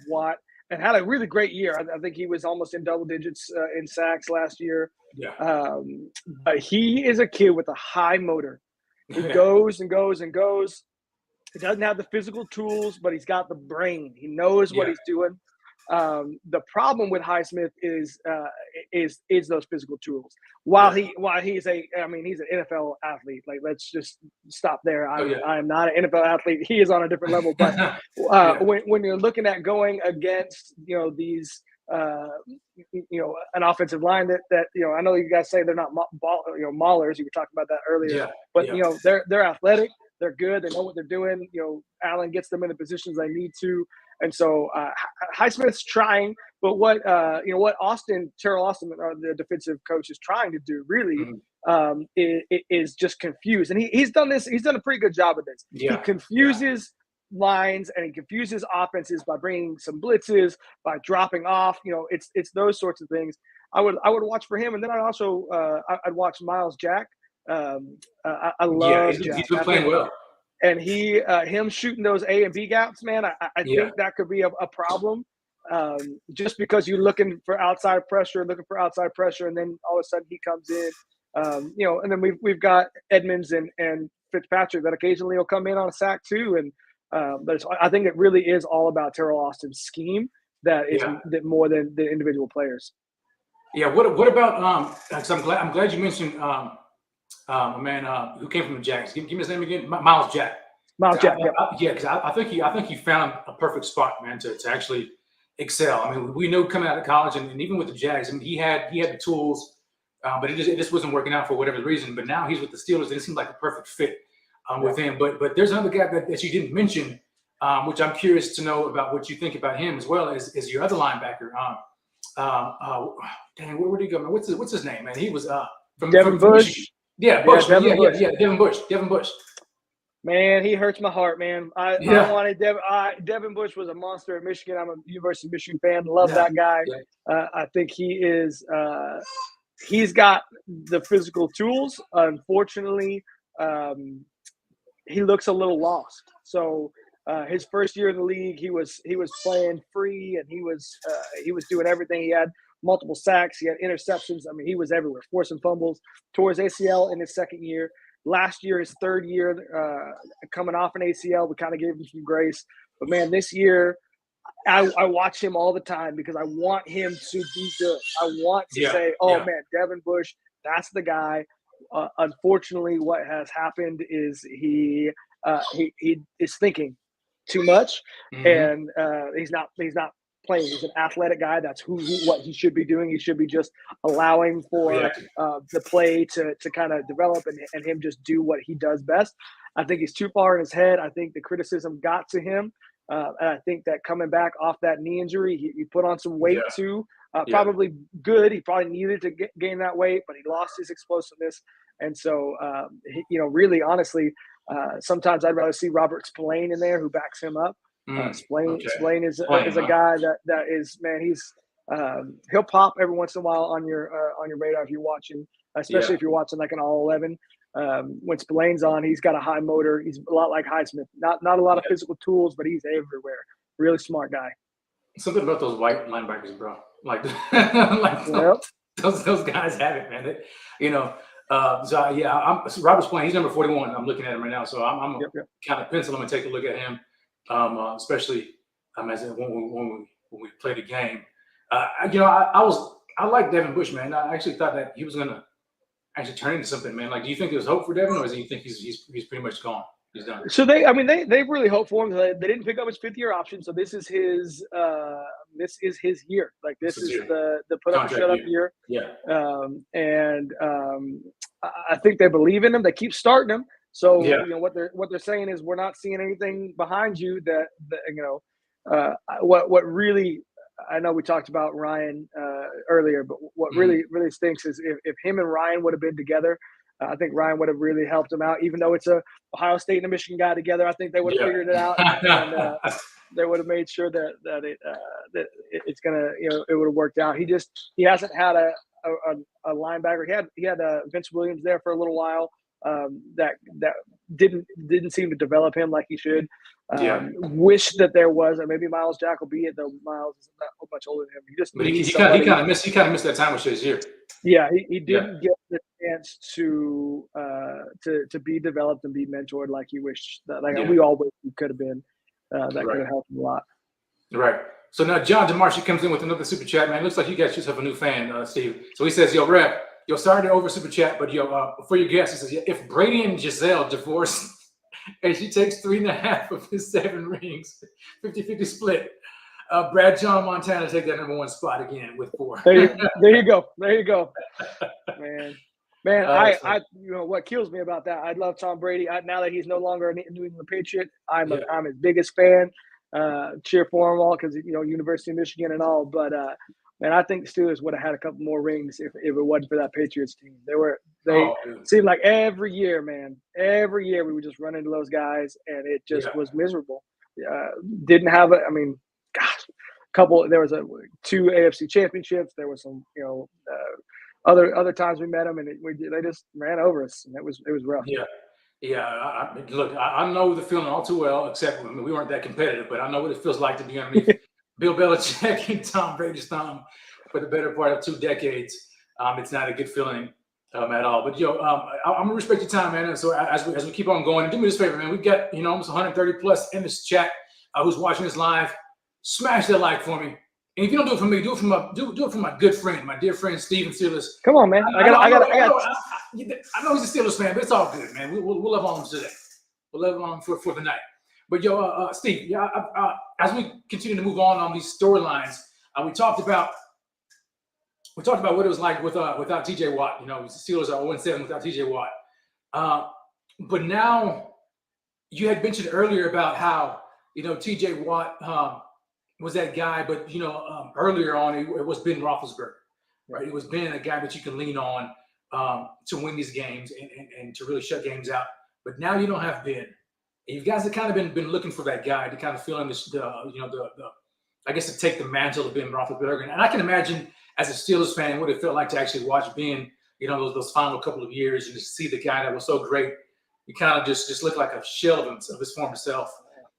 Watt and had a really great year. I think he was almost in double digits in sacks last year. But he is a kid with a high motor. He goes and goes and goes. He doesn't have the physical tools, but he's got the brain. He knows what he's doing. The problem with Highsmith is those physical tools. While he's an NFL athlete. Like, let's just stop there. I am not an NFL athlete. He is on a different level. But when you're looking at going against these an offensive line that I know you guys say they're not maulers. You were talking about that earlier. But they're athletic. They're good. They know what they're doing. Allen gets them in the positions they need to. And so Highsmith's trying, but what Terrell Austin, the defensive coach, is trying to do really is just confuse. And he's done this. He's done a pretty good job of this. He confuses lines and he confuses offenses by bringing some blitzes, by dropping off. It's those sorts of things. I would watch for him, and then I'd watch Miles Jack. I love Jack. He's been playing well. And him shooting those A and B gaps, man, I think that could be a problem. Just because you're looking for outside pressure, and then all of a sudden he comes in And then we've got Edmonds and Fitzpatrick that occasionally will come in on a sack too. And I think it really is all about Terrell Austin's scheme that is that more than the individual players. Yeah. What about Cause I'm glad you mentioned a man who came from the Jags. Give me his name again. Miles Jack. Miles Jack. Because I think he found a perfect spot, man, to actually excel. I mean, we knew coming out of college, and even with the Jags, I mean, he had the tools, but it just wasn't working out for whatever reason. But now he's with the Steelers, and it seemed like a perfect fit with him. But there's another guy that you didn't mention, which I'm curious to know about what you think about him as well as your other linebacker. Dang, where did he go? Man? What's his name, man? He was from Devin Bush. Michigan. Yeah, Bush. Devin Bush. Devin Bush. Man, he hurts my heart, man. I wanted Devin. Devin Bush was a monster at Michigan. I'm a University of Michigan fan. Love that guy. Yeah. I think he is. He's got the physical tools. Unfortunately, he looks a little lost. So his first year in the league, he was playing free, and he was doing everything. He had multiple sacks. He had interceptions. I mean, he was everywhere, forcing fumbles. Tore his ACL in his second year. Last year, his third year, coming off an ACL, we kind of gave him some grace. But, man, this year, I watch him all the time because I want him to be good. I want to say, man, Devin Bush, that's the guy. Unfortunately, what has happened is he is thinking too much, and he's not playing. He's an athletic guy. That's what he should be doing. He should be just allowing for the play to kind of develop and him just do what he does best. I think he's too far in his head. I think the criticism got to him. And I think that coming back off that knee injury, he put on some weight too. Probably good. He probably needed to gain that weight, but he lost his explosiveness. And so, really, honestly, sometimes I'd rather see Robert Spillane in there who backs him up. Spillane is a guy that is, man, he's he'll pop every once in a while on your radar if you're watching, especially if you're watching like an all-11. When Spillane's on, he's got a high motor. He's a lot like Highsmith. Not a lot of physical tools, but he's everywhere. Really smart guy. Something about those white linebackers, bro. Like those guys have it, man. Robert Spillane, he's number 41. I'm looking at him right now, so I'm kind of pencil him and take a look at him. Especially when we played the game. I like Devin Bush, man. I actually thought that he was gonna actually turn into something, man. Like, do you think there's hope for Devin, or do you think he's pretty much gone? He's done. So they really hope for him. They didn't pick up his 5th-year option, so this is his year. Like this is the put up and shut up year. Yeah. I think they believe in him. They keep starting him. So what they're saying is we're not seeing anything behind you what really, I know we talked about Ryan earlier, but what really stinks is if him and Ryan would have been together, I think Ryan would have really helped him out. Even though it's a Ohio State and a Michigan guy together, I think they would have figured it out, and they would have made sure that it's gonna it would have worked out. He hasn't had a linebacker. He had Vince Williams there for a little while. That didn't seem to develop him like he should. Wish that there was, and maybe Miles Jack will be it, though Miles is not much older than him. He kind of missed that time with his year. Yeah, he didn't get the chance to be developed and be mentored like he wished. We all wish he could have been. That could have helped him a lot. Right. So now John DeMarcy comes in with another super chat, man. Looks like you got yourself a new fan, Steve. So he says, Rev, sorry to over super chat, but for your guest, he says, if Brady and Giselle divorce and she takes 3.5 of his 7 rings, 50-50 split, Brad John Montana take that number 1 spot again with 4. There you go. Man, I what kills me about that, I love Tom Brady. Now that he's no longer a New England Patriot, I'm his biggest fan. Cheer for him all because University of Michigan and all, but man, I think the Steelers would have had a couple more rings if it wasn't for that Patriots team. They seemed like every year, man. Every year we would just run into those guys, and it just was miserable. Didn't have it. I mean, gosh, there was 2 AFC championships. There was some, other times we met them, and they just ran over us, and it was rough. Yeah. Look, I know the feeling all too well, except we weren't that competitive, but I know what it feels like to be underneath Bill Belichick and Tom Brady's thumb for the better part of 2 decades. It's not a good feeling At all. But I'm gonna respect your time, man. And so as we keep on going, do me this favor, man. We've got almost 130 plus in this chat who's watching this live. Smash that like for me. And if you don't do it for me, do it for my good friend, my dear friend Stephen Searles. Come on, man. I know he's a Steelers fan, but it's all good, man. We'll love on him today. We'll love on him for the night. But Steve, as we continue to move on these storylines, we talked about what it was like without TJ Watt. The Steelers are 0-7 without TJ Watt. But now you had mentioned earlier about how TJ Watt was that guy, but earlier on it was Ben Roethlisberger, right? It was Ben, a guy that you can lean on to win these games and to really shut games out. But now you don't have Ben. You guys have kind of been looking for that guy to kind of fill in I guess to take the mantle of Ben Roethlisberger. And I can imagine as a Steelers fan what it felt like to actually watch Ben, those final couple of years and just see the guy that was so great. He kind of just looked like a shell of his former self.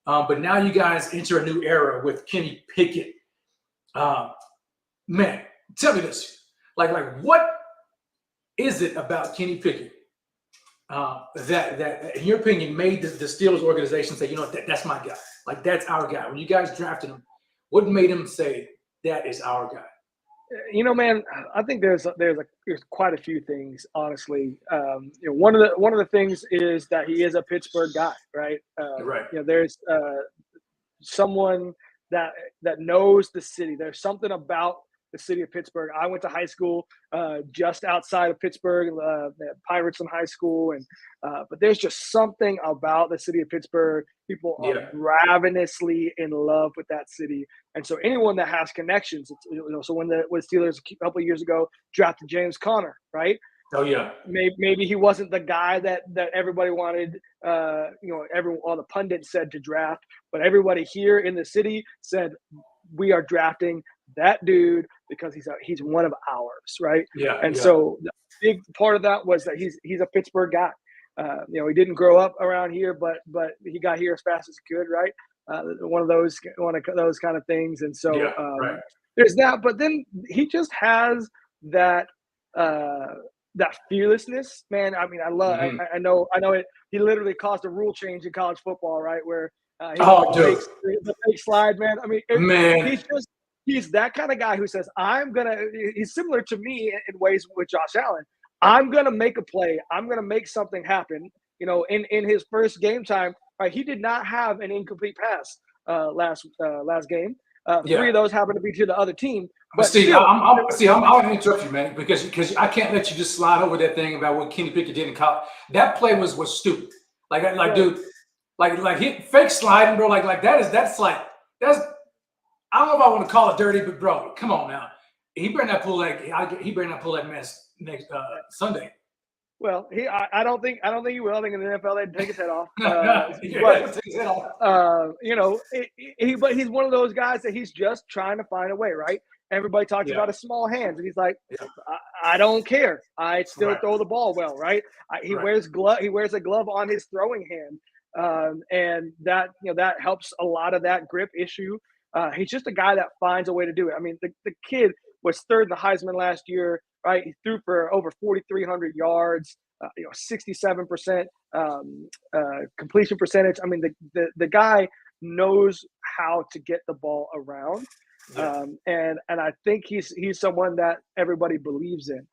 But now you guys enter a new era with Kenny Pickett. Man, tell me this. Like what is it about Kenny Pickett that in your opinion made the Steelers organization say, that's my guy. Like that's our guy. When you guys drafted him, what made him say that is our guy? Man, I think there's quite a few things, honestly. One of the things is that he is a Pittsburgh guy, right? Right. There's someone that knows the city. There's something about the city of Pittsburgh. I went to high school just outside of Pittsburgh, Pirates in high school, and but there's just something about the city of Pittsburgh. People are ravenously in love with that city, and so anyone that has connections, so when the Steelers a couple of years ago drafted James Conner, right? Oh yeah. Maybe he wasn't the guy that everybody wanted. All the pundits said to draft, but everybody here in the city said we are drafting that dude because he's one of ours, right? Yeah. And so the big part of that was that he's a Pittsburgh guy. He didn't grow up around here, but he got here as fast as he could, right? One of those kind of things. And so right. There's that, but then he just has that fearlessness, man. I mean, I love. Mm-hmm. I know it. He literally caused a rule change in college football, right? Where the fake slide, man. I mean, he's that kind of guy who says, he's similar to me in ways with Josh Allen. I'm going to make a play. I'm going to make something happen. In his first game time, right? He did not have an incomplete pass last game. 3 of those happened to be to the other team. But Steve, I'm going to interrupt you, man, because I can't let you just slide over that thing about what Kenny Pickett did in college. That play was stupid. Dude, he fake sliding, bro. That's I don't know if I want to call it dirty, but bro, come on now. He better not pull that mess next Sunday. Well, I don't think he will. I think in the NFL they'd take his head off. But he's one of those guys that he's just trying to find a way, right? Everybody talks about his small hands, and he's like, I don't care. I still throw the ball well, right? He wears a glove on his throwing hand, and that helps a lot of that grip issue. He's just a guy that finds a way to do it. I mean, the kid was third in the Heisman last year, right? He threw for over 4,300 yards, 67% completion percentage. I mean, the guy knows how to get the ball around, and I think he's someone that everybody believes in.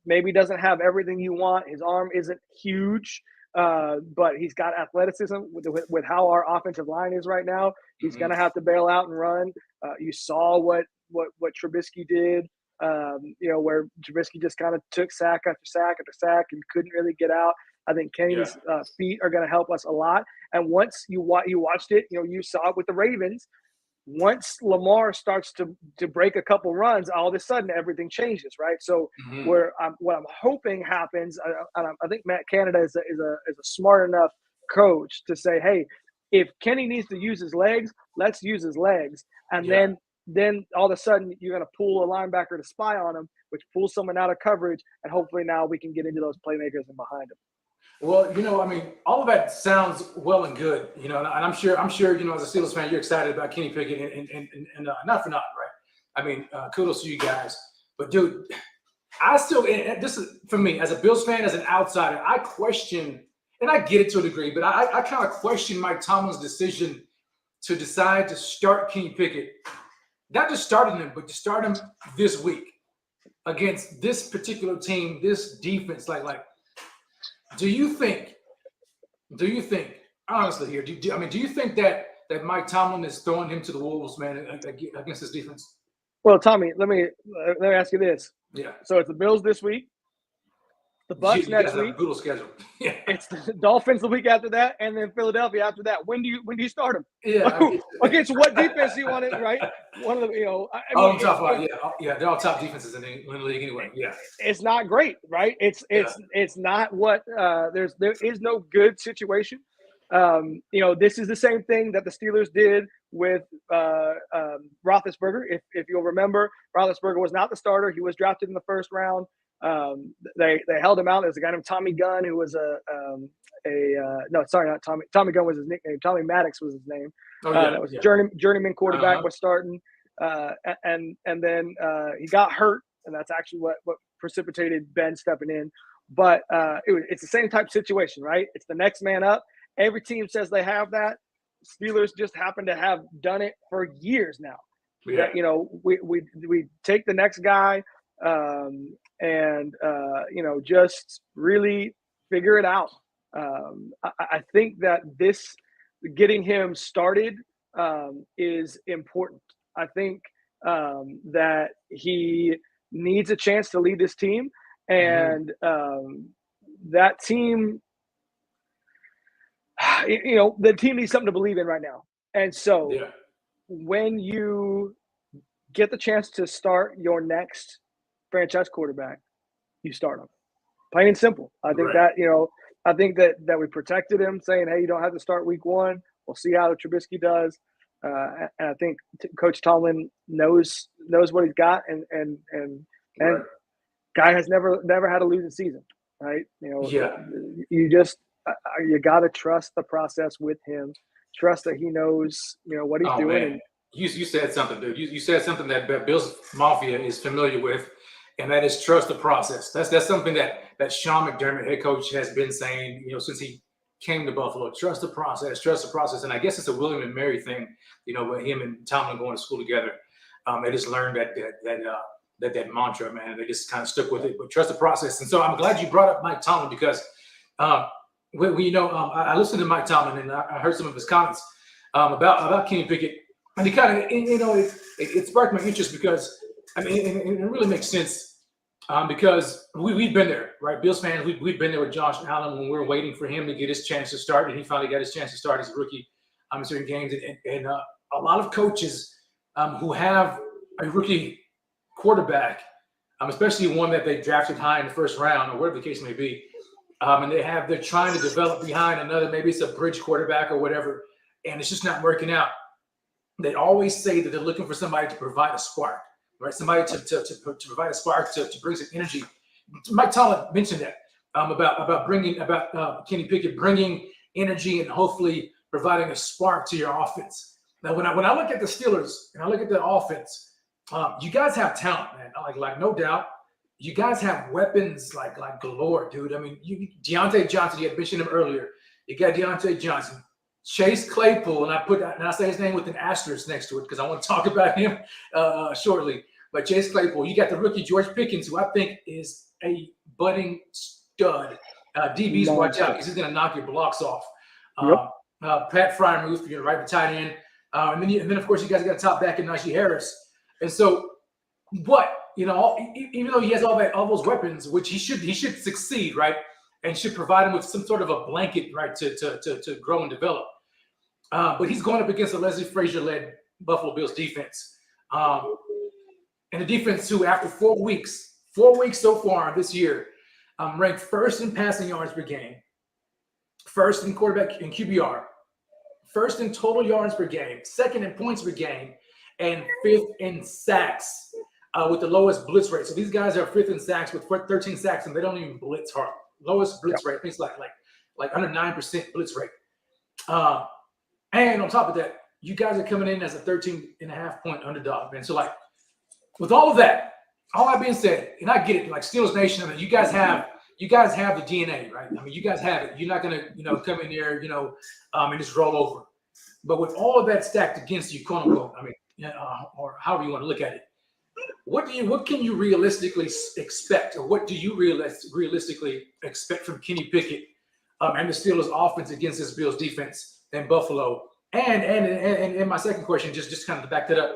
Maybe doesn't have everything you want. His arm isn't huge. But he's got athleticism with how our offensive line is right now. He's going to have to bail out and run. You saw what Trubisky did, where Trubisky just kind of took sack after sack after sack and couldn't really get out. I think Kenny's feet are going to help us a lot. And once you watched it, you saw it with the Ravens. Once Lamar starts to break a couple runs, all of a sudden everything changes, right? So what I'm hoping happens, I think Matt Canada is a smart enough coach to say, hey, if Kenny needs to use his legs, let's use his legs, and then all of a sudden you're going to pull a linebacker to spy on him, which pulls someone out of coverage, and hopefully now we can get into those playmakers and behind him. Well, I mean, all of that sounds well and good, and I'm sure, as a Steelers fan, you're excited about Kenny Pickett and not for nothing, right? I mean, kudos to you guys. But dude, I still, and this is for me as a Bills fan, as an outsider, I question, and I get it to a degree, but I kind of question Mike Tomlin's decision to decide to start Kenny Pickett, not just starting him, but to start him this week against this particular team, this defense. Like, do you think, honestly here, do you think that Mike Tomlin is throwing him to the wolves, man, against this defense? Well, Tommy, let me ask you this. Yeah. So it's the Bills this week, the Bucs next week. Brutal schedule. Yeah. It's the Dolphins the week after that, and then Philadelphia after that. When do you start them? Yeah. Against what defense do you want it? Right. One of the I'm talking about they're all top defenses in the league anyway. Yeah. It's not great, right? It's not what there is no good situation. This is the same thing that the Steelers did with Roethlisberger. If you'll remember, Roethlisberger was not the starter. He was drafted in the first round. They held him out. There's a guy named Tommy Gunn who was not Tommy. Tommy Gunn was his nickname. Tommy Maddox was his name. That was journeyman quarterback was starting. And then he got hurt, and that's actually what precipitated Ben stepping in. But it's the same type of situation, right? It's the next man up. Every team says they have that. Steelers just happen to have done it for years now. Yeah. We take the next guy and just really figure it out. I think that this getting him started is important. I think that he needs a chance to lead this team, and that team. The team needs something to believe in right now. And so when you get the chance to start your next franchise quarterback, you start him. Plain and simple. I think that we protected him, saying, hey, you don't have to start week one. We'll see how Trubisky does. And I think Coach Tomlin knows what he's got, and guy has never had a losing season, right? You got to trust the process with him. Trust that he knows, what he's doing. Man. You said something, dude. You said something that Bills Mafia is familiar with, and that is trust the process. That's something that Sean McDermott, head coach, has been saying, since he came to Buffalo. Trust the process. And I guess it's a William and Mary thing, with him and Tomlin going to school together. They just learned that mantra, man. They just kind of stuck with it. But trust the process. And so I'm glad you brought up Mike Tomlin because I listened to Mike Tomlin and I heard some of his comments about Kenny Pickett, and he kind of, it sparked my interest because it really makes sense because we've been there, right? Bills fans, we've been there with Josh Allen when we were waiting for him to get his chance to start, and he finally got his chance to start as a rookie in certain games, and a lot of coaches who have a rookie quarterback, especially one that they drafted high in the first round or whatever the case may be. And they're trying to develop behind another, maybe it's a bridge quarterback or whatever, and it's just not working out. They always say that they're looking for somebody to provide a spark, right? Somebody to provide a spark, to bring some energy. Mike Tomlin mentioned that about Kenny Pickett bringing energy and hopefully providing a spark to your offense. Now, when I look at the Steelers and I look at the offense, you guys have talent, man. Like no doubt. You guys have weapons like galore, dude. I mean, Deontay Johnson, you had mentioned him earlier. You got Deontay Johnson, Chase Claypool, and I say his name with an asterisk next to it because I want to talk about him shortly. But Chase Claypool, you got the rookie George Pickens, who I think is a budding stud. DBs, watch out because he's going to knock your blocks off. Pat Freiermuth, right, the tight end, and then of course you guys got a top back in Najee Harris. And so what? Even though he has all those weapons, which he should succeed, right, and should provide him with some sort of a blanket, right, to grow and develop. But he's going up against a Leslie Frazier-led Buffalo Bills defense, and a defense who, after 4 weeks so far this year, ranked first in passing yards per game, first in quarterback in QBR, first in total yards per game, second in points per game, and fifth in sacks. With the lowest blitz rate. So these guys are fifth in sacks with 13 sacks, and they don't even blitz hard. Lowest blitz rate, I think it's like under 9% blitz rate. And on top of that, you guys are coming in as a 13.5-point underdog, man. So with all of that, all that being said, and I get it, like Steelers Nation, I mean, you guys have the DNA, right? I mean, you guys have it. You're not gonna, come in there, and just roll over. But with all of that stacked against you, quote unquote, I mean, or however you want to look at it, what can you realistically expect, or what do you realistically expect from Kenny Pickett and the Steelers offense against this Bills defense in Buffalo? And my second question, just kind of to back that up,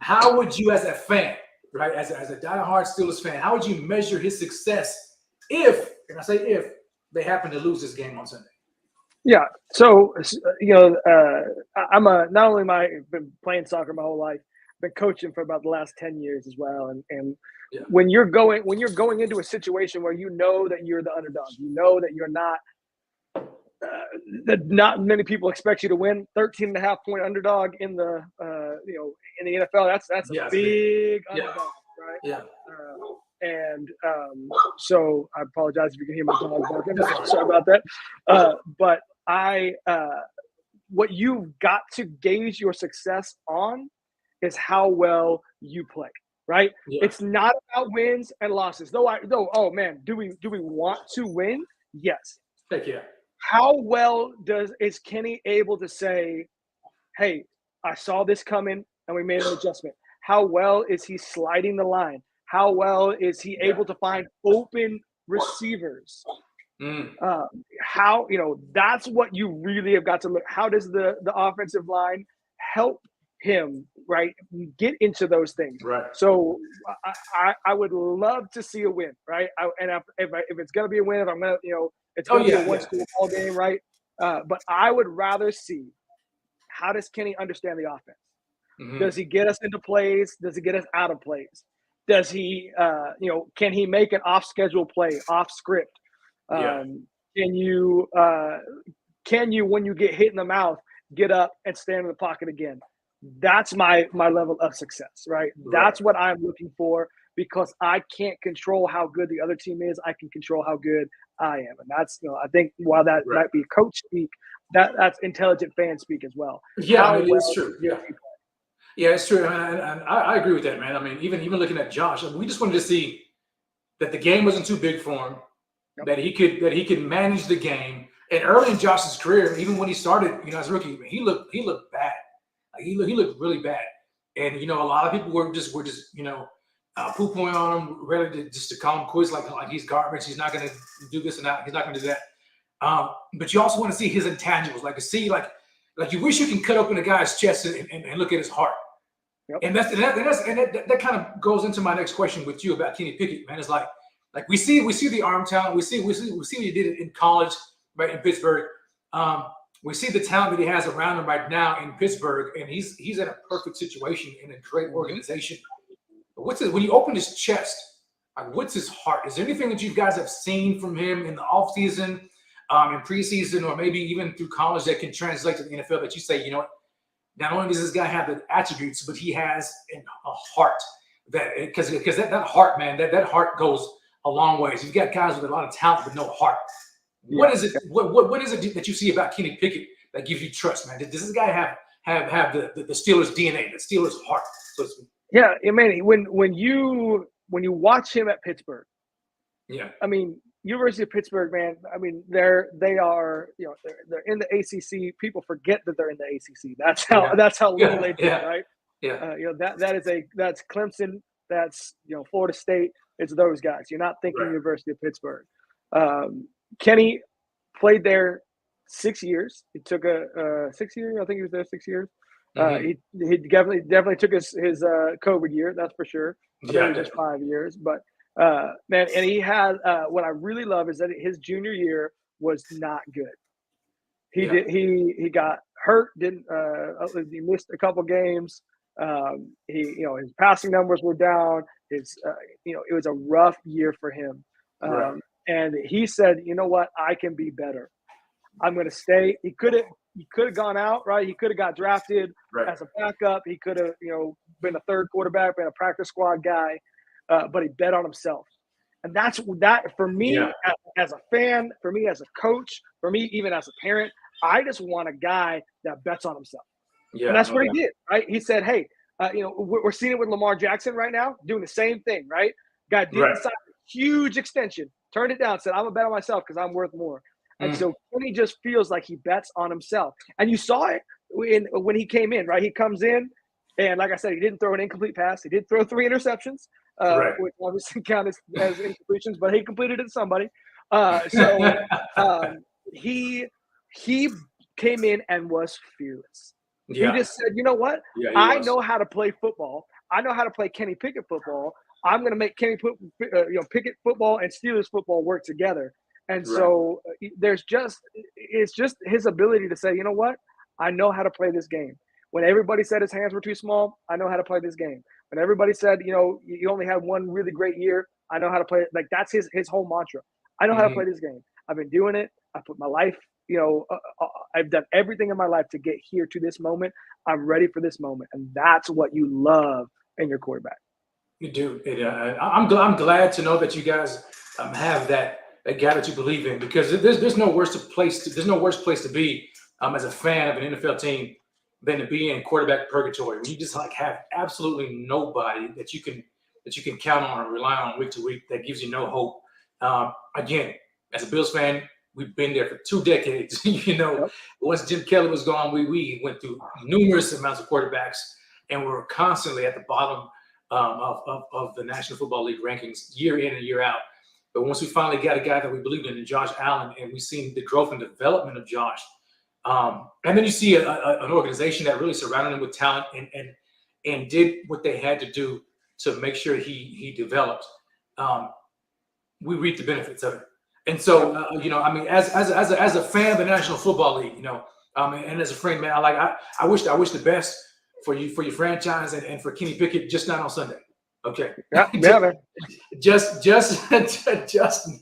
how would you, as a fan, right, as a diehard Steelers fan, how would you measure his success if, and I say if, they happen to lose this game on Sunday? Yeah. So, I'm not only been playing soccer my whole life, been coaching for about the last 10 years as well. And when you're going into a situation where you know that you're the underdog, you know that you're not, that not many people expect you to win, 13.5-point underdog in the, in the NFL, that's a big underdog, right? Yeah. So I apologize if you can hear my dog barking. Sorry about that. But what you've got to gauge your success on is how well you play, right? Yeah. It's not about wins and losses. Oh man, do we want to win? Yes. Heck yeah. How well is Kenny able to say, hey, I saw this coming and we made an adjustment? How well is he sliding the line? How well is he able to find open receivers? That's what you really have got to look. How does the offensive line help him, right, get into those things? Right. So I would love to see a win, right? If it's going to be a win, if I'm going to, it's going to be a one-score ball game, right? But I would rather see, how does Kenny understand the offense? Mm-hmm. Does he get us into plays? Does he get us out of plays? Does he, can he make an off-schedule play, off-script? Can you, when you get hit in the mouth, get up and stand in the pocket again? That's my level of success, right? That's what I'm looking for, because I can't control how good the other team is. I can control how good I am. And that's, I think while that might be coach speak, that's intelligent fan speak as well. Yeah, it's true. Yeah, it's true. And I agree with that, man. I mean, even looking at Josh, we just wanted to see that the game wasn't too big for him, that he could manage the game. And early in Josh's career, even when he started, as a rookie, he looked bad. Like he looked really bad. And a lot of people were just poo-pooing on him, ready to call him quits, like he's garbage. He's not going to do this and that. He's not going to do that. But you also want to see his intangibles, like to see like you wish you can cut open a guy's chest and look at his heart. Yep. And that kind of goes into my next question with you about Kenny Pickett, man. It's like we see the arm talent, we see what he did in college, right, in Pittsburgh. We see the talent that he has around him right now in Pittsburgh, and he's in a perfect situation in a great organization. But when you open his chest, like, what's his heart? Is there anything that you guys have seen from him in the offseason, in preseason, or maybe even through college that can translate to the NFL that you say, not only does this guy have the attributes, but he has a heart because that heart, man, that heart goes a long ways. You've got guys with a lot of talent but no heart. Yeah. What is it? What is it that you see about Kenny Pickett that gives you trust, man? Does this guy have the Steelers DNA, the Steelers heart? So to speak? Yeah, man. When you watch him at Pittsburgh, I mean, University of Pittsburgh, man. I mean, they're in the ACC. People forget that they're in the ACC. That's how little they do, right? Yeah. That's Clemson. That's Florida State. It's those guys. You're not thinking University of Pittsburgh. Kenny played there 6 years. He took a 6 year. I think he was there 6 years. Mm-hmm. He definitely took his COVID year. That's for sure. Maybe just 5 years, but. Man, and he had what I really love is that his junior year was not good. He got hurt. He missed a couple games. His passing numbers were down. It was a rough year for him. And he said, you know what, I can be better. I'm going to stay. He could have gone out, right? He could have got drafted as a backup. He could have been a third quarterback, been a practice squad guy. But he bet on himself. And that's that for me as a fan, for me as a coach, for me even as a parent, I just want a guy that bets on himself. Yeah, and that's what he did, right? He said, hey, We're seeing it with Lamar Jackson right now, doing the same thing, right? Guy didn't sign a huge extension, turned it down, said, I'm going to bet on myself because I'm worth more. And so Kenny just feels like he bets on himself. And you saw it when he came in, right? He comes in, and like I said, he didn't throw an incomplete pass. He did throw 3 interceptions, which obviously count as incompletions, but he completed it to somebody. He came in and was fearless. Yeah. He just said, you know what? Yeah, I know how to play football. I know how to play Kenny Pickett football. I'm going to make Kenny Pickett football and Steelers football work together. And so it's just his ability to say, you know what? I know how to play this game. When everybody said his hands were too small, I know how to play this game. When everybody said, you only had one really great year, I know how to play it. Like, that's his whole mantra. I know how to play this game. I've been doing it. I put my life, I've done everything in my life to get here to this moment. I'm ready for this moment. And that's what you love in your quarterback. You do. I'm glad to know that you guys have that guy that you believe in, because there's no worse place to be as a fan of an NFL team than to be in quarterback purgatory, when you just have absolutely nobody that you can count on or rely on week to week, that gives you no hope. Again, as a Bills fan, we've been there for 2 decades. Once Jim Kelly was gone, we went through numerous amounts of quarterbacks, and we were constantly at the bottom of the National Football League rankings year in and year out. But once we finally got a guy that we believed in Josh Allen, and we've seen the growth and development of Josh, and then you see an organization that really surrounded him with talent and did what they had to do to make sure he developed. We reap the benefits of it. And so, as a fan of the National Football League, and as a friend, man, I wish the best for your franchise and for Kenny Pickett, just not on Sunday. Okay. Yeah, man. just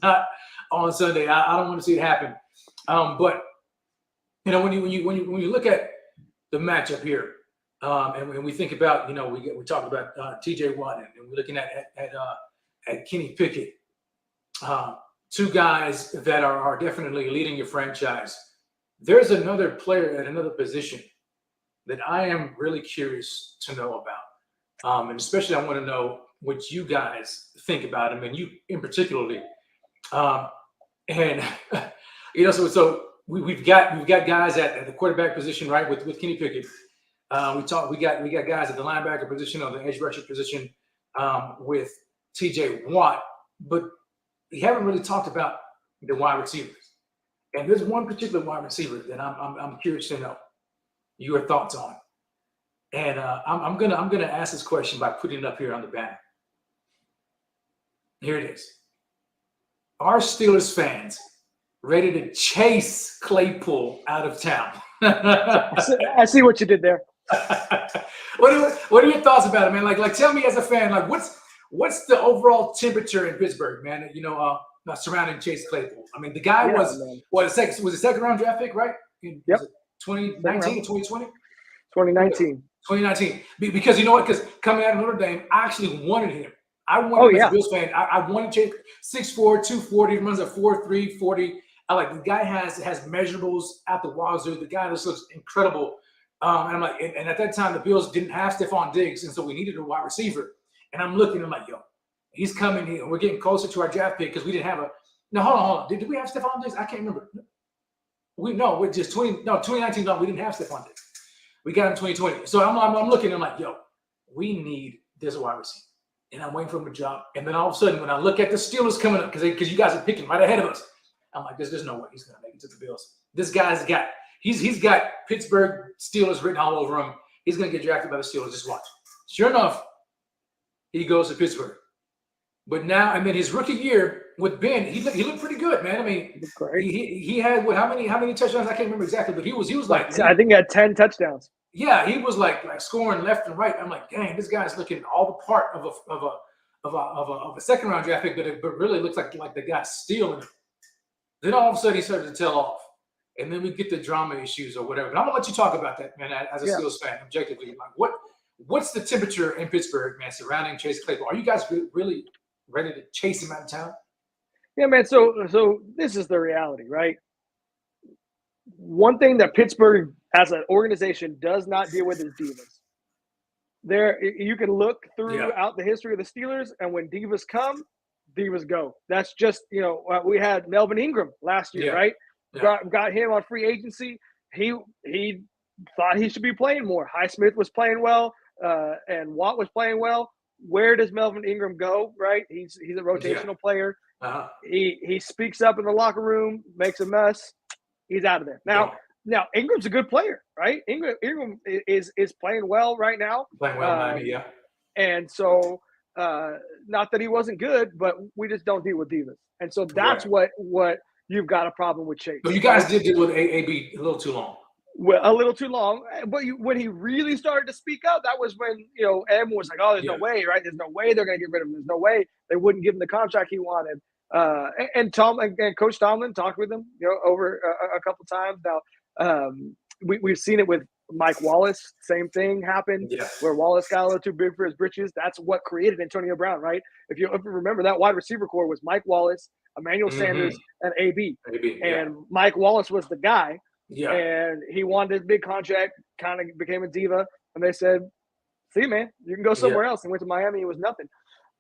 not on Sunday. I don't want to see it happen. But when you look at the matchup here, and when we think about, we talked about T.J. Watt, and we're looking at Kenny Pickett, 2 guys that are definitely leading your franchise. There's another player at another position that I am really curious to know about, and especially I want to know what you guys think about him, and you in particularly. So we've got guys at the quarterback position, right, with Kenny Pickett. We got guys at the linebacker position, or the edge rusher position, with T.J. Watt, but we haven't really talked about the wide receivers. And there's one particular wide receiver that I'm curious to know your thoughts on. And I'm gonna ask this question by putting it up here on the banner. Here it is. Are Steelers fans ready to chase Claypool out of town? I see what you did there. What are your thoughts about it, man? Like tell me as a fan, what's the overall temperature in Pittsburgh, man? Surrounding Chase Claypool. I mean, the guy was a second round draft pick, right? Yep. 2019 or 2020? 2019. 2019. Because you know what? Because coming out of Notre Dame, I actually wanted him. I wanted him as a Bills fan. I wanted Chase 6'4", 240, runs a 4.3 40. The guy has measurables out the wazoo. The guy just looks incredible. And I'm like, and at that time the Bills didn't have Stephon Diggs, and so we needed a wide receiver. And I'm looking, I'm like, yo, he's coming here. We're getting closer to our draft pick because we didn't have a. No, hold on. Did we have Stephon Diggs? I can't remember. We're just 2019. No, we didn't have Stephon Diggs. We got him 2020. So I'm looking. I'm like, yo, we need this wide receiver. And I'm waiting for him to drop. And then all of a sudden, when I look at the Steelers coming up, because you guys are picking right ahead of us, I'm like, there's no way he's gonna make it to the Bills. This guy's got he's got Pittsburgh Steelers written all over him. He's gonna get drafted by the Steelers. Just watch. Sure enough, he goes to Pittsburgh. But now, and then his rookie year with Ben, he looked pretty good, man. I mean, he had how many touchdowns? I can't remember exactly, but he was like, I think he had 10 touchdowns. Yeah, he was like scoring left and right. I'm like, dang, this guy's looking all the part of a second round draft pick, but it really looks like the guy's stealing it. Then all of a sudden he started to tail off, and then we get the drama issues or whatever. But I'm gonna let you talk about that, man. As a Steelers fan, objectively, like what's the temperature in Pittsburgh, man, surrounding Chase Claypool? Are you guys really ready to chase him out of town? Yeah, man. So this is the reality, right? One thing that Pittsburgh as an organization does not deal with is divas. There, you can look throughout the history of the Steelers, and when divas come, divas go. That's just, we had Melvin Ingram last year, right? Yeah. Got him on free agency. He thought he should be playing more. Highsmith was playing well, and Watt was playing well. Where does Melvin Ingram go, right? He's a rotational player. Uh-huh. He speaks up in the locker room, makes a mess. He's out of there. Now Ingram's a good player, right? Ingram is playing well right now. Playing well, Miami, yeah. And so, not that he wasn't good, but we just don't deal with divas. And so that's what you've got a problem with Chase. So you guys did deal with AB a little too long. Well, a little too long. But when he really started to speak up, that was when, everyone was like, oh, there's no way, right? There's no way they're going to get rid of him. There's no way they wouldn't give him the contract he wanted. And Coach Tomlin talked with him, over a couple times. Now, we've seen it with Mike Wallace. Same thing happened where Wallace got a little too big for his britches. That's what created Antonio Brown, right? If you remember, that wide receiver core was Mike Wallace, Emmanuel Sanders, and AB. And Mike Wallace was the guy. Yeah. And he wanted his big contract, kind of became a diva. And they said, see, man, you can go somewhere else. And went to Miami. It was nothing.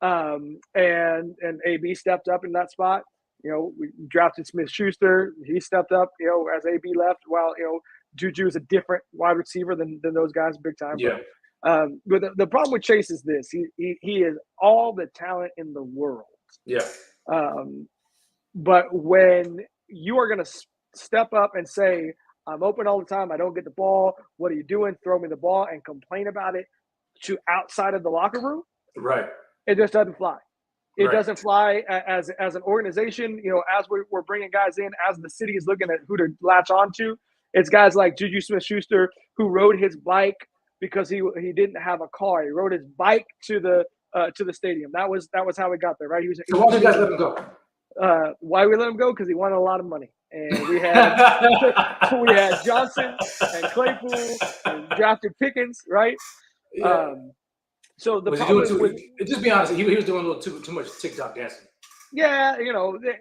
And AB stepped up in that spot. We drafted Smith-Schuster. He stepped up, as AB left, while, Juju is a different wide receiver than those guys big time. Yeah. But the problem with Chase is this. He is all the talent in the world. Yeah. But when you are going to step up and say, I'm open all the time, I don't get the ball, what are you doing? Throw me the ball, and complain about it to outside of the locker room. Right. It just doesn't fly. It doesn't fly as an organization, as we're bringing guys in, as the city is looking at who to latch onto. It's guys like Juju Smith-Schuster, who rode his bike because he didn't have a car. He rode his bike to the stadium. That was how he got there, right? So why did you guys let him go? Why we let him go? Because he wanted a lot of money, and we had Johnson and Claypool and drafted Pickens, right? Yeah. So the problem just be honest, he was doing a little too much TikTok dancing. Yeah,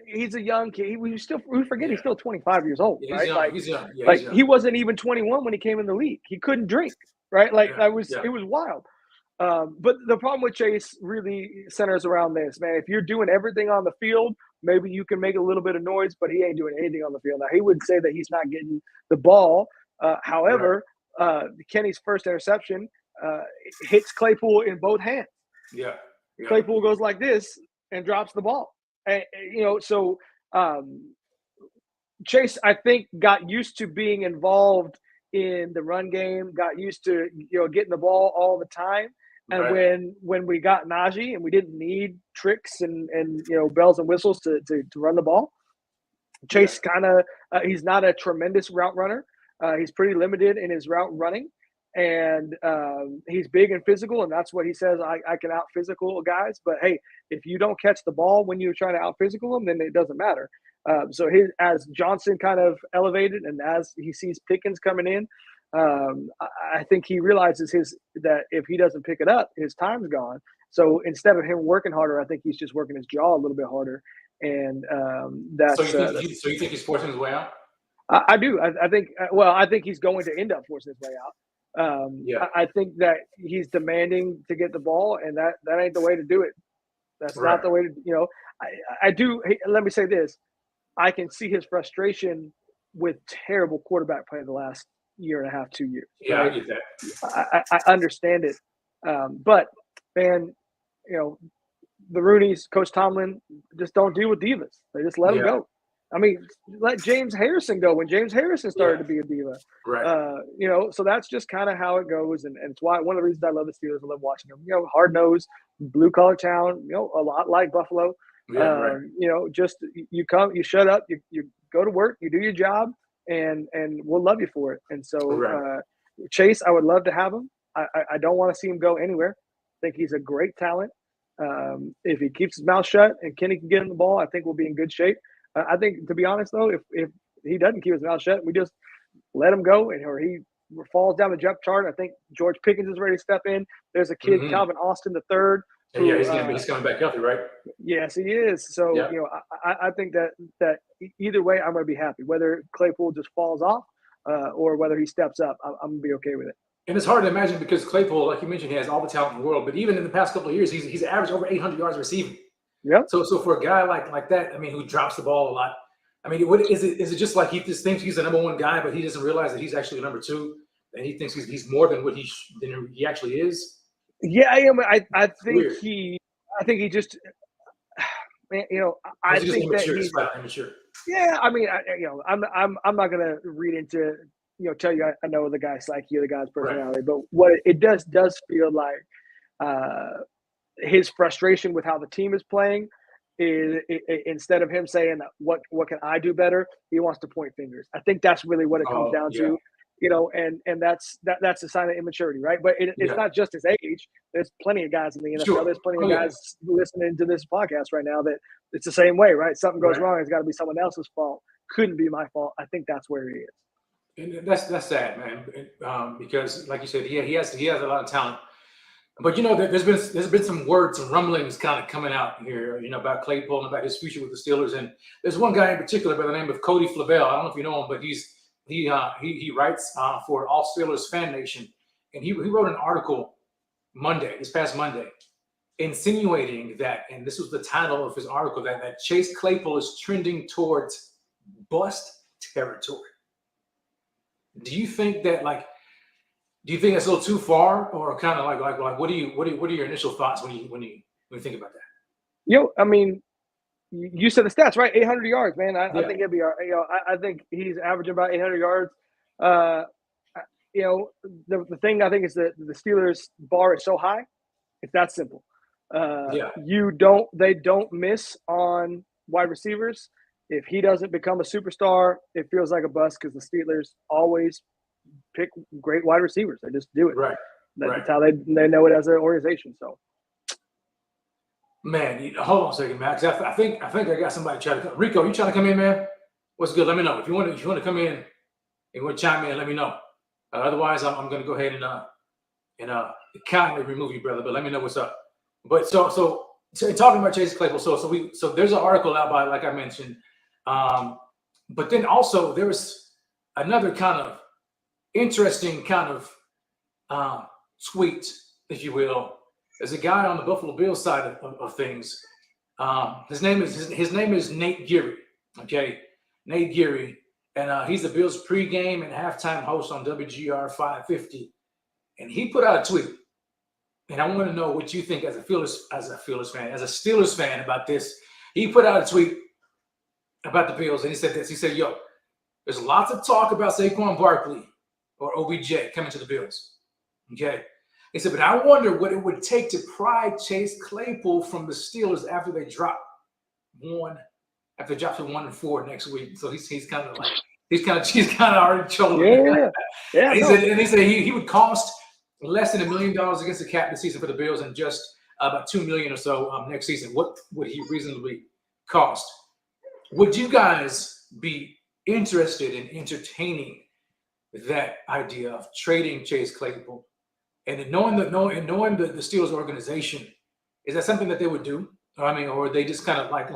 he's a young kid. We forget he's still 25 years old, right? He's young. He's young. He wasn't even 21 when he came in the league. He couldn't drink, right? It was wild. But the problem with Chase really centers around this, man. If you're doing everything on the field, maybe you can make a little bit of noise, but he ain't doing anything on the field. Now, he would say that he's not getting the ball. However, Kenny's first interception hits Claypool in both hands. Yeah. Claypool goes like this and drops the ball. And, so Chase, I think, got used to being involved in the run game, got used to, getting the ball all the time. And when we got Najee and we didn't need tricks and bells and whistles to run the ball, Chase kind of he's not a tremendous route runner. He's pretty limited in his route running. And he's big and physical, and that's what he says. I can out physical guys, but hey, if you don't catch the ball when you're trying to out physical them, then it doesn't matter. So as Johnson kind of elevated, and as he sees Pickens coming in, I think he realizes that if he doesn't pick it up, his time's gone. So instead of him working harder, I think he's just working his jaw a little bit harder, and that's. So you think he's forcing his way out? I do. I think. Well, I think he's going to end up forcing his way out. I think that he's demanding to get the ball, and that ain't the way to do it. That's not the way to, I do. Let me say this. I can see his frustration with terrible quarterback play the last year and a half, 2 years. Yeah, right? I get that. I understand it. But man, the Rooneys, Coach Tomlin, just don't deal with divas. They just let them go. I mean, let James Harrison go when James Harrison started to be a diva. Right. So that's just kind of how it goes. And it's why one of the reasons I love the Steelers. I love watching them. Hard-nosed, blue-collar town, a lot like Buffalo. Yeah, just you come, you shut up, you go to work, you do your job, and we'll love you for it. And so Chase, I would love to have him. I don't want to see him go anywhere. I think he's a great talent. If he keeps his mouth shut and Kenny can get him the ball, I think we'll be in good shape. I think, to be honest, though, if he doesn't keep his mouth shut, we just let him go, or he falls down the depth chart. I think George Pickens is ready to step in. There's a kid, Calvin Austin III. He's coming back healthy, right? Yes, he is. So, I think that either way, I'm going to be happy. Whether Claypool just falls off or whether he steps up, I'm going to be okay with it. And it's hard to imagine because Claypool, like you mentioned, he has all the talent in the world. But even in the past couple of years, he's averaged over 800 yards receiving. Yeah. So for a guy like that, I mean, who drops the ball a lot, I mean, what is it? Is it just like he just thinks he's the number one guy, but he doesn't realize that he's actually the number two, and he thinks he's more than what he actually is? Yeah, I think Weird. he just, you know, I think that he's immature. Yeah, I mean, I'm not gonna read into, tell you I know the guy's psyche or the guy's personality, but what it does feel like his frustration with how the team is playing is instead of him saying what can I do better, he wants to point fingers. I think that's really what it comes down to, and that's a sign of immaturity, right? But it's not just his age. There's plenty of guys in the NFL. There's plenty of guys listening to this podcast right now that it's the same way, right? Something goes wrong, it's got to be someone else's fault. Couldn't be my fault. I think that's where he is. And that's sad, man. Because like you said, he has a lot of talent. But there's been some words, some rumblings kind of coming out here, about Claypool and about his future with the Steelers. And there's one guy in particular by the name of Cody Flavel. I don't know if you know him, but he writes for All Steelers Fan Nation, and he wrote an article this past Monday, insinuating that, and this was the title of his article, that Chase Claypool is trending towards bust territory. Do you think that do you think that's a little too far, or kind of like what are your initial thoughts when you think about that? I mean, you said the stats, right? 800 yards, man. I think it'd be, I think he's averaging about 800 yards. The thing I think is that the Steelers' bar is so high. It's that simple. They don't miss on wide receivers. If he doesn't become a superstar, it feels like a bust because the Steelers always pick great wide receivers. They just do it. Right. That's how they know it as an organization. So, man, hold on a second, Max. I think I got somebody trying to come. Rico, you trying to come in, man? What's good? Let me know if you want to come in and you want to chime in. Let me know. Otherwise, I'm going to go ahead and kindly remove you, brother. But let me know what's up. But so talking about Chase Claypool. So there's an article out by, like I mentioned, but then also there was another kind of interesting kind of tweet, if you will. There's a guy on the Buffalo Bills side of things. His name is Nate Geary. Okay, Nate Geary, and he's the Bills pregame and halftime host on WGR 550. And he put out a tweet, and I want to know what you think as a Steelers fan about this. He put out a tweet about the Bills, and he said this. He said, "Yo, there's lots of talk about Saquon Barkley or OBJ coming to the Bills." Okay. He said, but I wonder what it would take to pry Chase Claypool from the Steelers after they drop to 1-4 next week. So he's kind of already chosen. Yeah. He said he would cost less than $1 million against the cap this season for the Bills, and just about $2 million or so next season. What would he reasonably cost? Would you guys be interested in entertaining that idea of trading Chase Claypool? And knowing the Steelers organization, is that something that they would do? I mean, or they just kind of like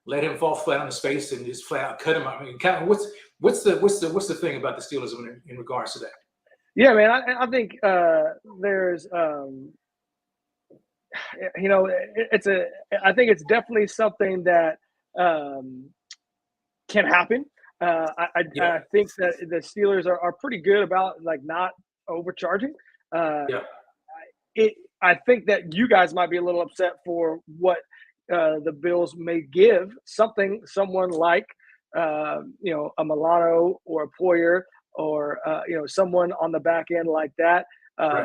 let him fall flat on his face and just flat out cut him? I mean, kind of what's the thing about the Steelers in regards to that? Yeah, man, I think there's I think it's definitely something that can happen. I think that the Steelers are pretty good about not overcharging. I think that you guys might be a little upset for what the Bills may give someone like a Milano or a Poyer or someone on the back end like that,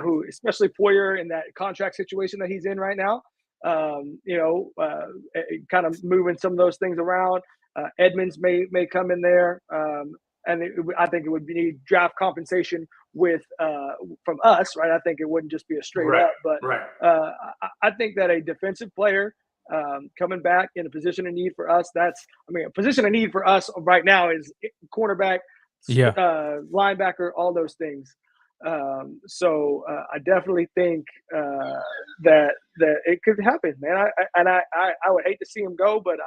who, especially Poyer in that contract situation that he's in right now, kind of moving some of those things around. Edmonds may come in there, and I think it would be draft compensation from us, right? I think it wouldn't just be a straight up, but I think that a defensive player coming back in a position of need for us, a position of need for us right now is cornerback, linebacker, all those things. So I definitely think that it could happen, man. I would hate to see him go, but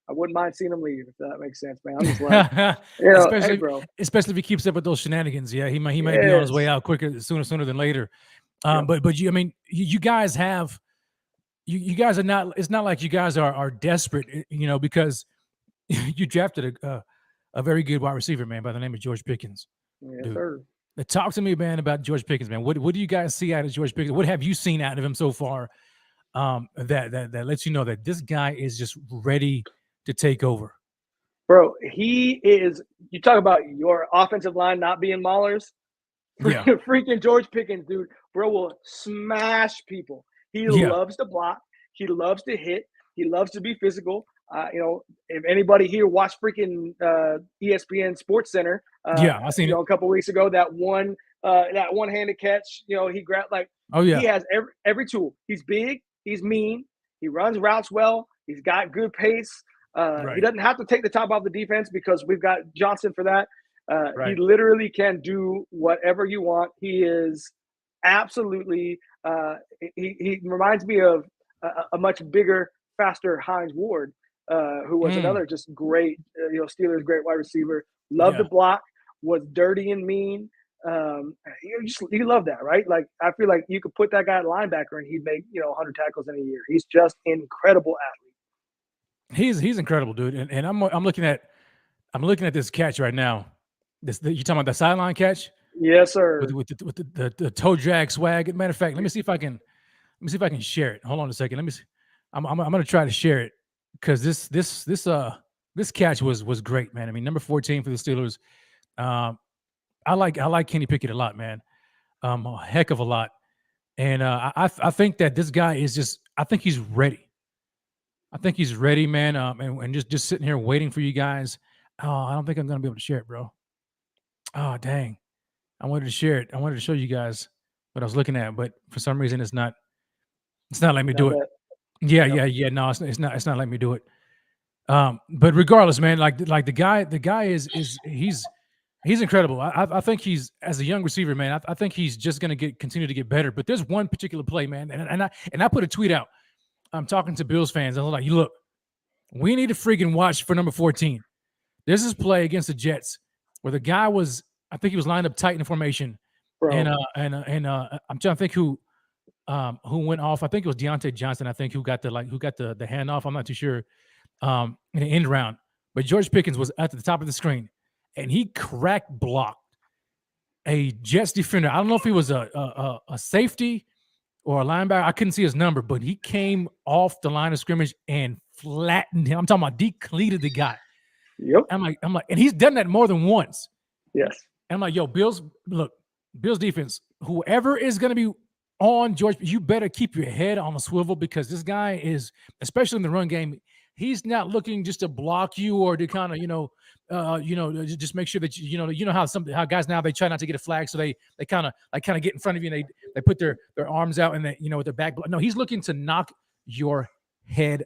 I wouldn't mind seeing him leave if that makes sense, man. I'm just like, especially, hey, bro. Especially if he keeps up with those shenanigans. Yeah, he might be on his way out quicker, sooner than later. But you, I mean, you guys have, you guys are not. It's not like you guys are desperate, because you drafted a very good wide receiver, man, by the name of George Pickens. Yes, sir. Talk to me, man, about George Pickens, man. What do you guys see out of George Pickens? What have you seen out of him so far? That lets you know that this guy is just ready to take over. Bro, he is. You talk about your offensive line not being maulers. Yeah. Freaking George Pickens, dude. Bro will smash people. He loves to block. He loves to hit. He loves to be physical. If anybody here watched freaking ESPN Sports Center, I seen it a couple weeks ago. That one-handed catch. He grabbed He has every tool. He's big. He's mean. He runs routes well. He's got good pace. He doesn't have to take the top off the defense because we've got Johnson for that. He literally can do whatever you want. He is absolutely. He reminds me of a much bigger, faster Hines Ward, who was another just great, Steelers great wide receiver. Loved to block. Was dirty and mean. You love that, right? Like, I feel like you could put that guy at linebacker and he'd make 100 tackles in a year. He's just incredible athlete. He's incredible, dude. And I'm looking at this catch right now. You talking about the sideline catch? Yes, sir. With the toe drag swag. Matter of fact, let me see if I can share it. Hold on a second. Let me see. I'm gonna try to share it because this catch was great, man. I mean, number 14 for the Steelers. I like Kenny Pickett a lot, man. A heck of a lot. And I think that this guy is just, I think he's ready. I think he's ready, man. And just sitting here waiting for you guys. Oh, I don't think I'm going to be able to share it, bro. Oh, dang. I wanted to share it. I wanted to show you guys what I was looking at, but for some reason it's not letting me do it. Yeah. No, it's not letting me do it. But regardless, man, like the guy is he's incredible. I think he's, as a young receiver, man, I think he's just going to continue to get better. But there's one particular play, man, and I put a tweet out. I'm talking to Bills fans. I was like, look, we need to freaking watch for number 14. There's this play against the Jets where the guy was, I think he was lined up tight in formation. Bro. And I'm trying to think who went off. I think it was Deontay Johnson, I think, who got the handoff. I'm not too sure. In the end round. But George Pickens was at the top of the screen. And he crack blocked a Jets defender. I don't know if he was a safety or a linebacker. I couldn't see his number, but he came off the line of scrimmage and flattened him. I'm talking about depleted the guy. Yep. I'm like, and he's done that more than once. Yes. And I'm like, yo, Bills defense, whoever is going to be on George, you better keep your head on a swivel because this guy is, especially in the run game, he's not looking just to block you or to kind of, just make sure that you know how guys now they try not to get a flag, so they kind of get in front of you and they put their arms out and with their back. No, he's looking to knock your head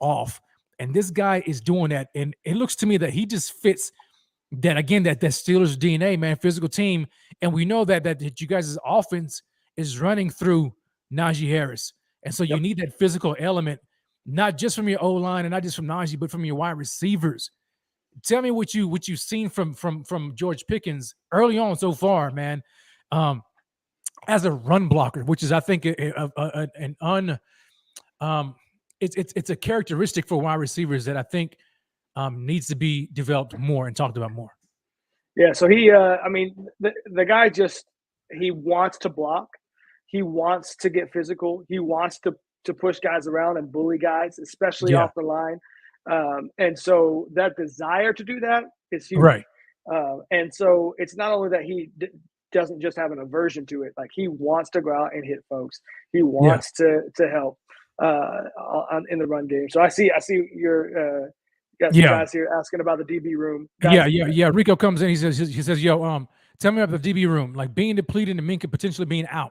off, and this guy is doing that. And it looks to me that he just fits that again that Steelers DNA, man, physical team, and we know that you guys' offense is running through Najee Harris, and so you need that physical element. Not just from your O-line and not just from Najee, but from your wide receivers. Tell me what you've seen from George Pickens early on so far, man. As a run blocker, which is, I think, it's a characteristic for wide receivers that I think needs to be developed more and talked about more. Yeah. So he, the guy he wants to block. He wants to get physical. He wants to push guys around and bully guys, especially off the line. And so that desire to do that is huge. Right. And so it's not only that he doesn't just have an aversion to it, like he wants to go out and hit folks. He wants to help in the run game. So I see your got some guys here asking about the DB room. Yeah. Rico comes in. He says, yo, tell me about the DB room, like being depleted and Minka potentially being out.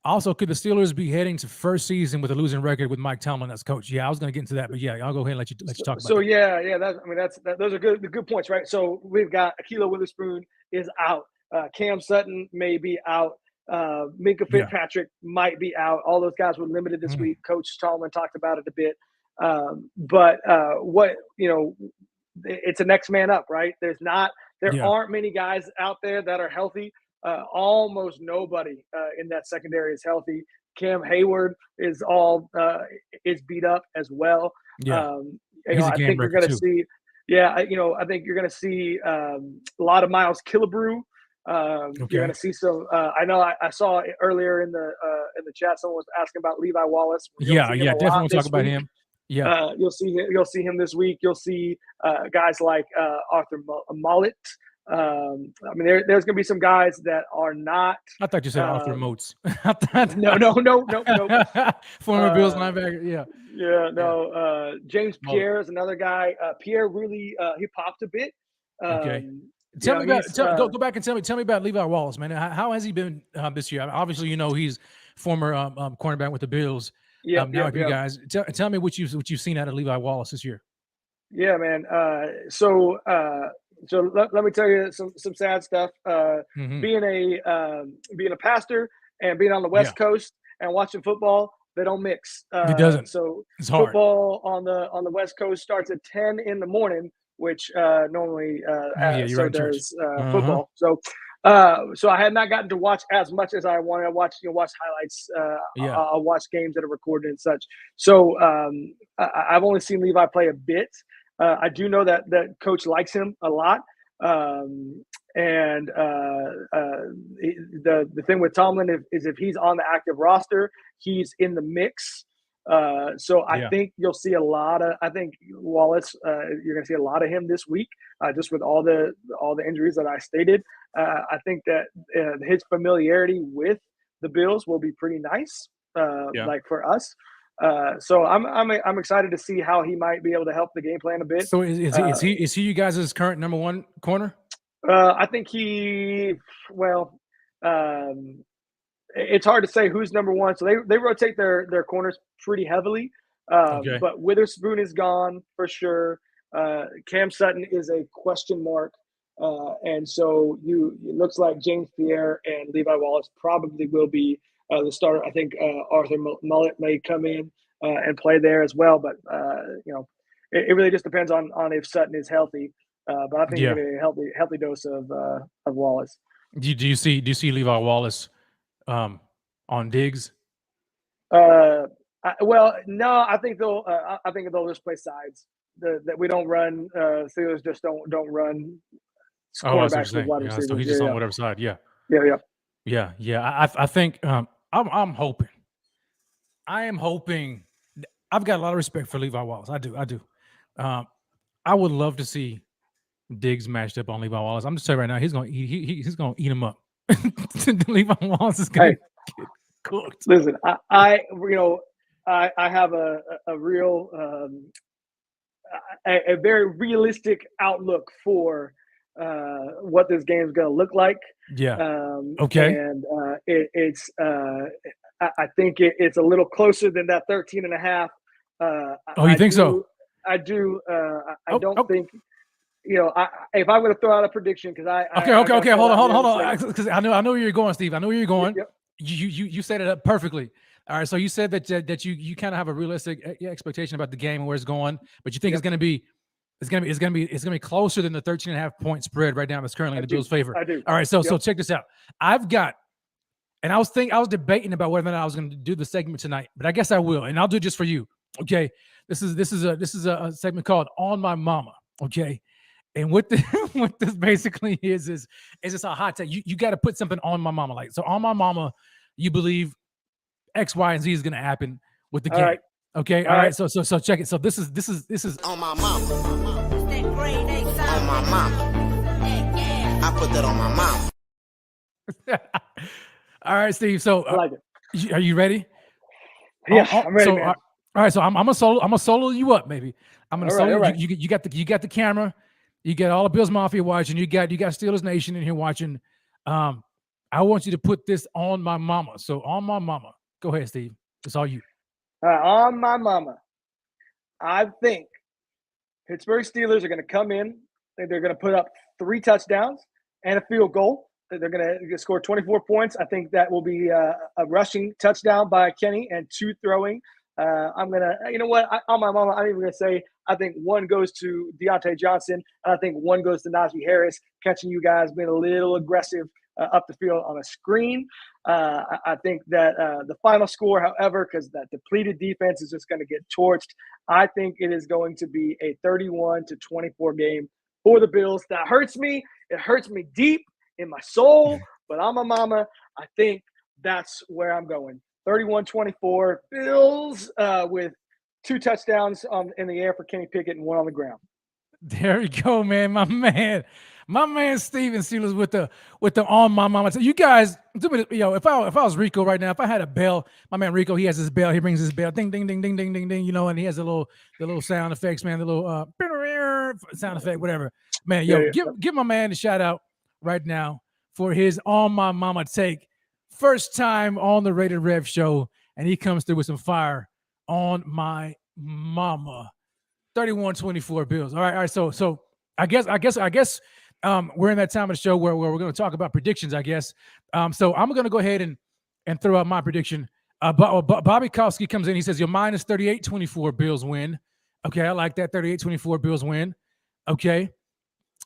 Also, could the Steelers be heading to first season with a losing record with Mike Tomlin as coach? Yeah, I was going to get into that, but yeah, I'll go ahead and let you talk about it. So those are good points, right? So we've got Ahkello Witherspoon is out, Cam Sutton may be out, Minka Fitzpatrick might be out. All those guys were limited this week. Coach Tomlin talked about it a bit. But what it's a next man up, right? There aren't many guys out there that are healthy. Almost nobody in that secondary is healthy. Cam Hayward is beat up as well. Yeah, I think you're going to see. Yeah, I think you're going to see a lot of Miles Killebrew. You're going to see some. I know I saw earlier in the chat someone was asking about Levi Wallace. Yeah, definitely want to talk about him. Yeah, you'll see him this week. You'll see guys like Arthur Mullet. I mean, there's going to be some guys that are not. I thought you said Arthur Moats. No. Former Bills linebacker. Yeah. No. James Pierre is another guy. Pierre really he popped a bit. Okay. Tell me about. Go back and tell me about Levi Wallace, man. How has he been this year? Obviously, he's former cornerback with the Bills. You guys. Tell me what you've seen out of Levi Wallace this year. Yeah, man. So let me tell you some sad stuff. Being a pastor and being on the West Coast and watching football, they don't mix. It doesn't. So it's hard. Football on the West Coast starts at 10 in the morning, which normally does football. So I had not gotten to watch as much as I wanted. I watch highlights. I'll watch games that are recorded and such. So I've only seen Levi play a bit. I do know that coach likes him a lot. The thing with Tomlin is if he's on the active roster, he's in the mix. I think you'll see a lot of. I think Wallace, you're going to see a lot of him this week, just with all the injuries that I stated. I think that his familiarity with the Bills will be pretty nice, like for us. So I'm excited to see how he might be able to help the game plan a bit. So is he you guys' current number one corner? I think it's hard to say who's number one. So they rotate their corners pretty heavily. But Witherspoon is gone for sure. Cam Sutton is a question mark. And so it looks like James Pierre and Levi Wallace probably will be the starter. I think Arthur Mullet may come in and play there as well. But, it really just depends on if Sutton is healthy. But I think you're going to get a healthy dose of Wallace. Do you see Levi Wallace on Diggs? No, I think they'll just play sides. That we don't run. Steelers just don't run cornerbacks with wide receivers. So he's just on whatever side. Yeah. I think I'm hoping. I am hoping. I've got a lot of respect for Levi Wallace. I do. I would love to see Diggs matched up on Levi Wallace. I'm just telling you right now, he's gonna eat him up. Levi Wallace is gonna get cooked. Listen, I have a real a very realistic outlook for what this game is going to look like. Okay. And I think it's a little closer than that 13.5. You think so? I do. I don't think. If I'm going to throw out a prediction, because okay. Hold on. Because I know where you're going, Steve. I know where you're going. Yep. You set it up perfectly. All right. So you said that you kind of have a realistic expectation about the game and where it's going, but you think it's going to be closer than the 13.5 point spread right now that's currently in the Bills' favor. I do. All right. So check this out. I've got, and I was debating about whether or not I was going to do the segment tonight, but I guess I will, and I'll do it just for you. Okay. This is a segment called On My Mama. Okay. And what this basically is it's a hot take. You got to put something on my mama. Like, so on my mama, you believe X, Y, and Z is going to happen with the game. Right. Okay. All right. So check it. So this is on my mama. On my mama. I put that on my mama. All right, Steve. So I like it. Are you ready? Yeah, I'm ready. So, all right. So I'm gonna solo you up, maybe. I'm gonna solo you. You got the camera. You got all the Bills Mafia watching. You got Steelers Nation in here watching. I want you to put this on my mama. So on my mama. Go ahead, Steve. It's all you. On my mama. I think Pittsburgh Steelers are going to come in. They're going to put up 3 touchdowns and a field goal. They're going to score 24 points. I think that will be a rushing touchdown by Kenny and 2 throwing I'm gonna, you know what? On my mama, I'm even gonna say I think one goes to Deontay Johnson, and I think one goes to Najee Harris, catching you guys being a little aggressive up the field on a screen. I think that the final score, however, because that depleted defense is just going to get torched, I think it is going to be a 31-24 game for the Bills. That hurts me. It hurts me deep in my soul, but I'm a mama. I think that's where I'm going. 31-24 Bills with 2 touchdowns in the air for Kenny Pickett and 1 on the ground. There you go, man. My man Stephen Searles with the on my mama. So you guys, if I was Rico right now, if I had a bell, my man Rico, he has his bell, he rings his bell, ding ding ding ding ding ding ding, and he has the little sound effects, man, the little sound effect, whatever. Man, give my man a shout out right now for his on my mama take. First time on the Rated Rev show, and he comes through with some fire on my mama. 31-24 Bills. All right. So I guess we're in that time of the show where we're going to talk about predictions, I guess. So I'm going to go ahead and throw out my prediction. Bobby Kowski comes in. He says, your minus 38-24 Bills win. Okay, I like that. 38-24 Bills win. Okay.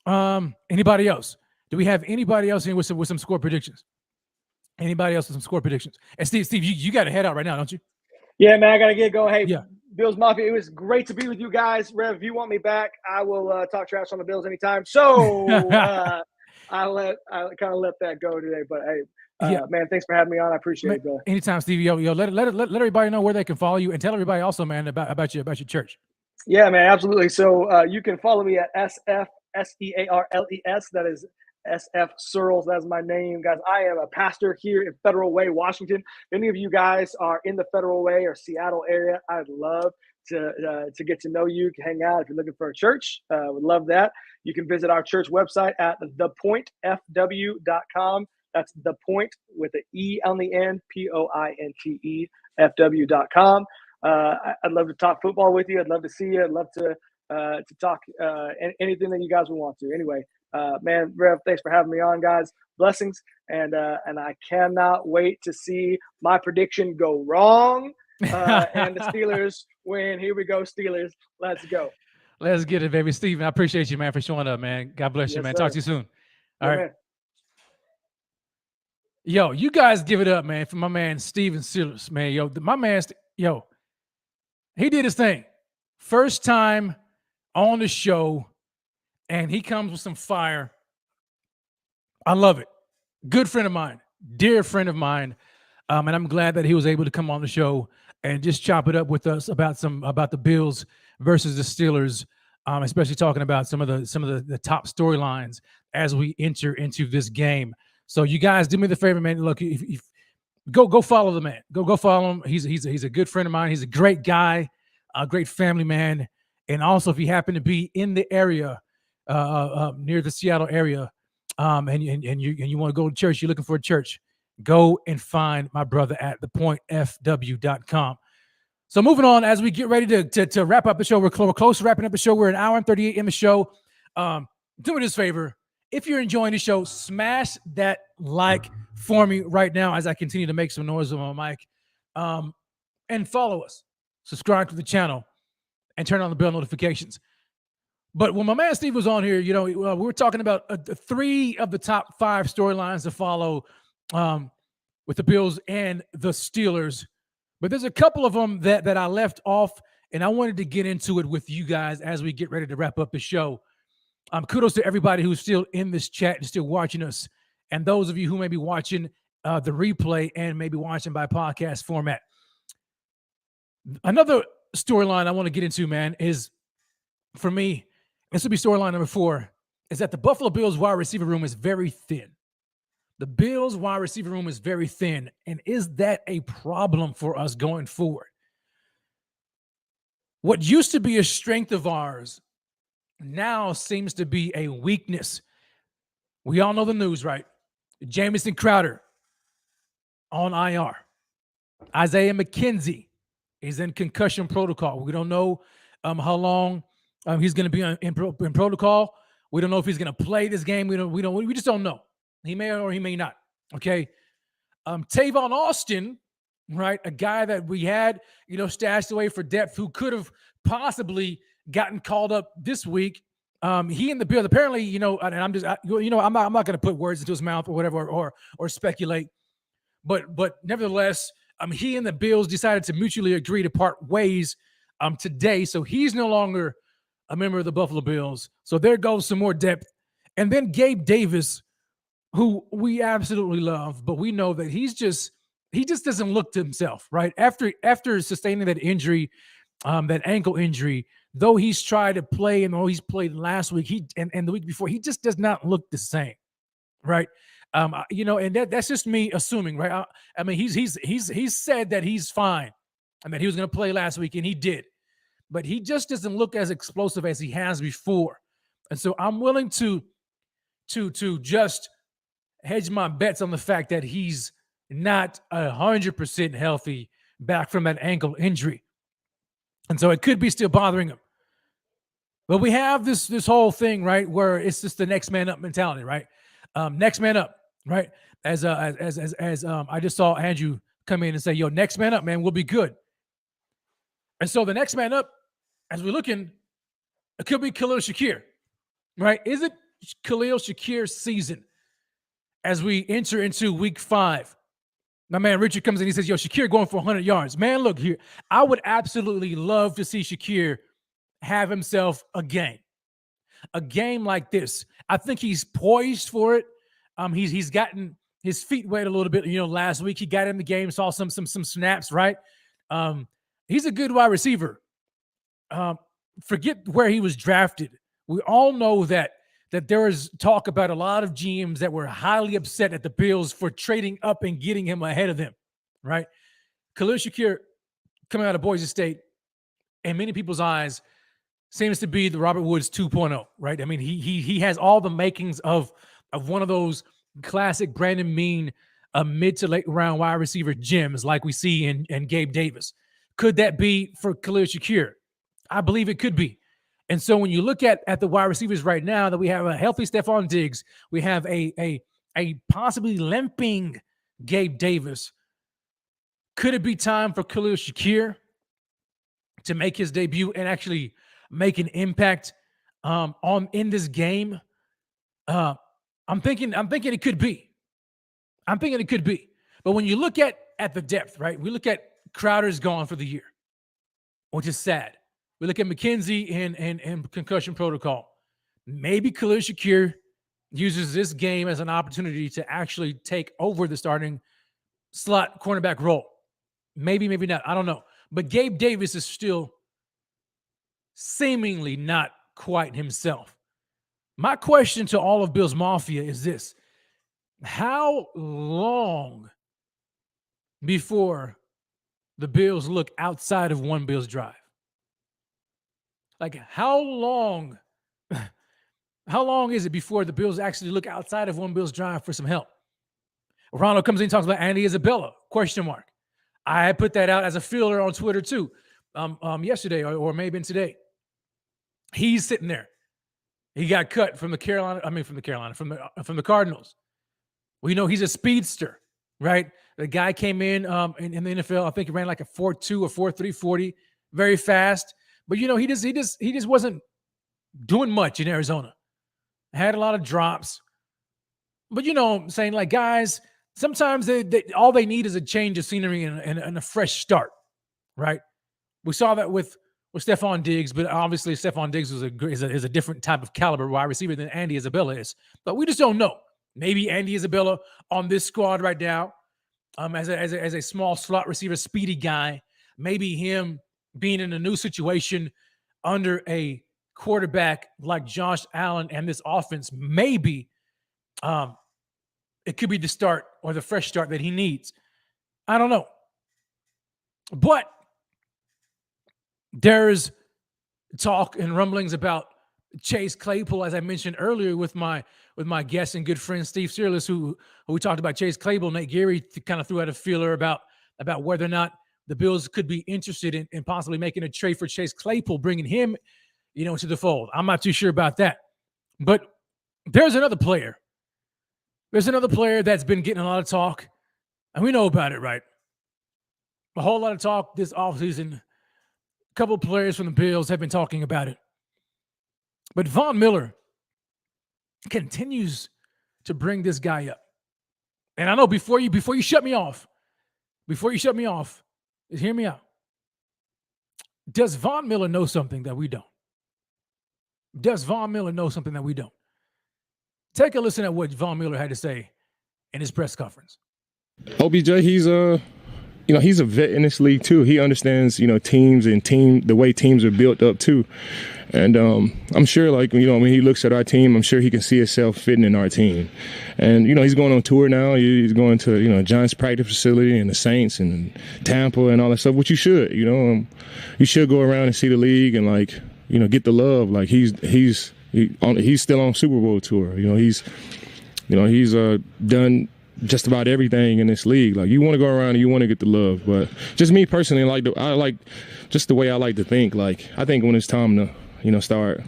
Anybody else? Do we have anybody else in with some score predictions? Anybody else with some score predictions? And Steve, you got to head out right now, don't you? Yeah, man, I got to get going. Hey, yeah. Bills Mafia, it was great to be with you guys. Rev, if you want me back, I will talk trash on the Bills anytime. So I kind of let that go today. But hey, man, thanks for having me on. I appreciate it, Bill. Anytime, Stevie. Yo, let everybody know where they can follow you, and tell everybody also, man, about your church. Yeah, man, absolutely. So you can follow me at SFSEARLES. That is SF Searles. That's my name, guys. I am a pastor here in Federal Way, Washington. If any of you guys are in the Federal Way or Seattle area, I'd love to get to know you, hang out. If you're looking for a church, would love that. You can visit our church website at thepointfw.com. That's the point with the E on the end, POINTE, FW.com. I'd love to talk football with you. I'd love to see you. I'd love to talk anything that you guys would want to. Anyway, man, Rev, thanks for having me on, guys. Blessings, and I cannot wait to see my prediction go wrong and the Steelers win. Here we go, Steelers. Let's go. Let's get it, baby. Steven, I appreciate you, man, for showing up, man. God bless you, man. Sir. Talk to you soon. All right. Man. Yo, you guys give it up, man, for my man Stephen Searles, man. Yo, my man, he did his thing. First time on the show, and he comes with some fire. I love it. Good friend of mine, dear friend of mine, and I'm glad that he was able to come on the show and just chop it up with us about the Bills versus the Steelers, especially talking about some of the top storylines as we enter into this game. So you guys do me the favor, man. Look, if go follow the man. Go follow him. He's a good friend of mine. He's a great guy, a great family man, and also if you happen to be in the area. Near the Seattle area, and you want to go to church, you're looking for a church, go and find my brother at thepointfw.com. So moving on, as we get ready to wrap up the show, we're close to wrapping up the show. We're an hour and 38 in the show. Do me this favor. If you're enjoying the show, smash that like for me right now as I continue to make some noise on my mic. And follow us, subscribe to the channel, and turn on the bell notifications. But when my man Steve was on here, we were talking about 3 of the top 5 storylines to follow with the Bills and the Steelers. But there's a couple of them that I left off, and I wanted to get into it with you guys as we get ready to wrap up the show. Kudos to everybody who's still in this chat and still watching us, and those of you who may be watching the replay and maybe watching by podcast format. Another storyline I want to get into, man, is, for me, this will be storyline number 4, is that the Buffalo Bills wide receiver room is very thin. The Bills wide receiver room is very thin. And is that a problem for us going forward? What used to be a strength of ours now seems to be a weakness. We all know the news, right? Jamison Crowder on IR. Isaiah McKenzie is in concussion protocol. We don't know how long he's going to be in protocol. We don't know if he's going to play this game. We just don't know. He may or he may not. Okay. Tavon Austin right? A guy that we had, stashed away for depth who could have possibly gotten called up this week. He and the Bills apparently, and I'm just, I'm not going to put words into his mouth or whatever, or speculate, but nevertheless, he and the Bills decided to mutually agree to part ways today. So he's no longer a member of the Buffalo Bills. So there goes some more depth. And then Gabe Davis, who we absolutely love, but we know that he just doesn't look to himself, right? After sustaining that injury, that ankle injury, though he's tried to play and though he's played last week, and the week before, he just does not look the same, right? And that's just me assuming, right? I mean, he's said that he's fine and that he was going to play last week, and he did, but he just doesn't look as explosive as he has before. And so I'm willing to just hedge my bets on the fact that he's not 100% healthy back from that ankle injury. And so it could be still bothering him. But we have this whole thing, right, where it's just the next man up mentality, right? Next man up, right? As I just saw Andrew come in and say, "Yo, next man up, man, we'll be good." And so the next man up, as we're looking, it could be Khalil Shakir, right? Is it Khalil Shakir's season as we enter into week 5? My man Richard comes in, he says, "Yo, Shakir going for 100 yards." Man, look here. I would absolutely love to see Shakir have himself a game like this. I think he's poised for it. He's gotten his feet wet a little bit. Last week he got in the game, saw some snaps, right? He's a good wide receiver. Forget where he was drafted. We all know that there was talk about a lot of GMs that were highly upset at the Bills for trading up and getting him ahead of them, right? Khalil Shakir, coming out of Boise State, in many people's eyes, seems to be the Robert Woods 2.0, right? I mean, he has all the makings of one of those classic Brandon Mean mid to late round wide receiver gems like we see in Gabe Davis. Could that be for Khalil Shakir? I believe it could be. And so when you look at the wide receivers right now, that we have a healthy Stephon Diggs, we have a possibly limping Gabe Davis. Could it be time for Khalil Shakir to make his debut and actually make an impact in this game? I'm thinking it could be. But when you look at the depth, right? We look at Crowder's gone for the year, which is sad. We look at McKenzie in concussion protocol. Maybe Khalil Shakir uses this game as an opportunity to actually take over the starting slot cornerback role. Maybe not. I don't know. But Gabe Davis is still seemingly not quite himself. My question to all of Bills Mafia is this: how long before the Bills look outside of one Bills drive? Like, how long is it before the Bills actually look outside of one Bills drive for some help? Ronald comes in and talks about Andy Isabella, question mark. I had put that out as a feeler on Twitter too, yesterday or maybe today. He's sitting there. He got cut from the Cardinals. We know he's a speedster, right? The guy came in the NFL. I think he ran like a 4.2 or 4.3 40, very fast. But he just wasn't doing much in Arizona. Had a lot of drops. But I'm saying, like, guys, sometimes they all they need is a change of scenery and a fresh start, right? We saw that with Stephon Diggs, but obviously Stephon Diggs is a different type of caliber wide receiver than Andy Isabella is. But we just don't know. Maybe Andy Isabella on this squad right now, as a small slot receiver, speedy guy, maybe him being in a new situation under a quarterback like Josh Allen and this offense, maybe it could be the start or the fresh start that he needs. I don't know. But there's talk and rumblings about Chase Claypool, as I mentioned earlier with my guest and good friend Steve Searles, who we talked about Chase Claypool. Nate Geary kind of threw out a feeler about whether or not the Bills could be interested in possibly making a trade for Chase Claypool, bringing him, to the fold. I'm not too sure about that. But there's another player. There's another player that's been getting a lot of talk, and we know about it, right? A whole lot of talk this offseason. A couple of players from the Bills have been talking about it. But Von Miller continues to bring this guy up. And I know before you shut me off, hear me out. Does Von Miller know something that we don't? Does Von Miller know something that we don't? Take a listen at what Von Miller had to say in his press conference. OBJ, he's a vet in this league too. He understands, teams and the way teams are built up too. And I'm sure, when he looks at our team, I'm sure he can see himself fitting in our team. And, he's going on tour now. He's going to, Giants practice facility and the Saints and Tampa and all that stuff, which you should, you should go around and see the league and, get the love. He's still on Super Bowl tour. He's done just about everything in this league. You want to go around and you want to get the love. But just me personally, I like just the way I like to think. I think when it's time to, start,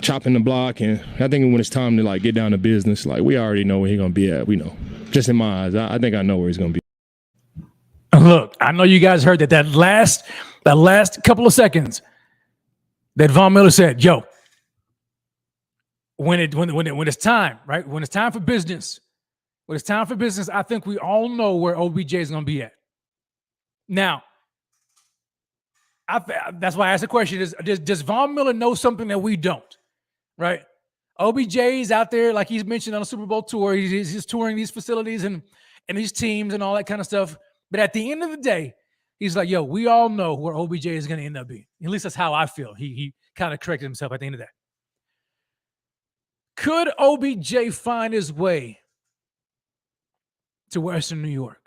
chopping the block, and I think when it's time to get down to business, we already know where he's gonna be at. We know, just in my eyes, I think I know where he's gonna be. Look, I know you guys heard that last couple of seconds that Von Miller said, "Yo, when it's time, right? When it's time for business, I think we all know where OBJ is gonna be at." Now, that's why I asked the question: Does Von Miller know something that we don't? Right? OBJ is out there, like he's mentioned, on a Super Bowl tour. He's touring these facilities and these teams and all that kind of stuff. But at the end of the day, he's like, "Yo, we all know where OBJ is going to end up being." At least that's how I feel. He kind of corrected himself at the end of that. Could OBJ find his way to Western New York?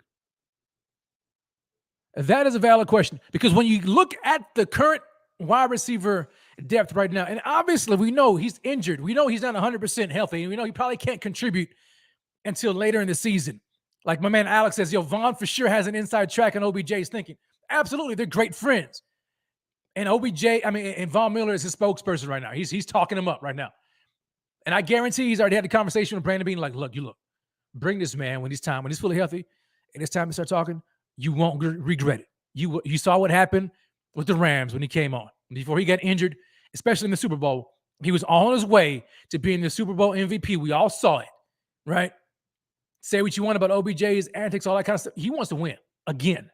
That is a valid question, because when you look at the current wide receiver depth right now, and obviously we know he's injured. We know he's not 100% healthy, and we know he probably can't contribute until later in the season. Like my man Alex says, Von for sure has an inside track on OBJ's thinking. Absolutely, they're great friends. And and Von Miller is his spokesperson right now. He's talking him up right now. And I guarantee he's already had a conversation with Brandon Beane, look, bring this man when he's fully healthy, and it's time to start talking. You won't regret it. You saw what happened with the Rams when he came on. Before he got injured, especially in the Super Bowl, he was on his way to being the Super Bowl MVP. We all saw it, right? Say what you want about OBJ's antics, all that kind of stuff. He wants to win again.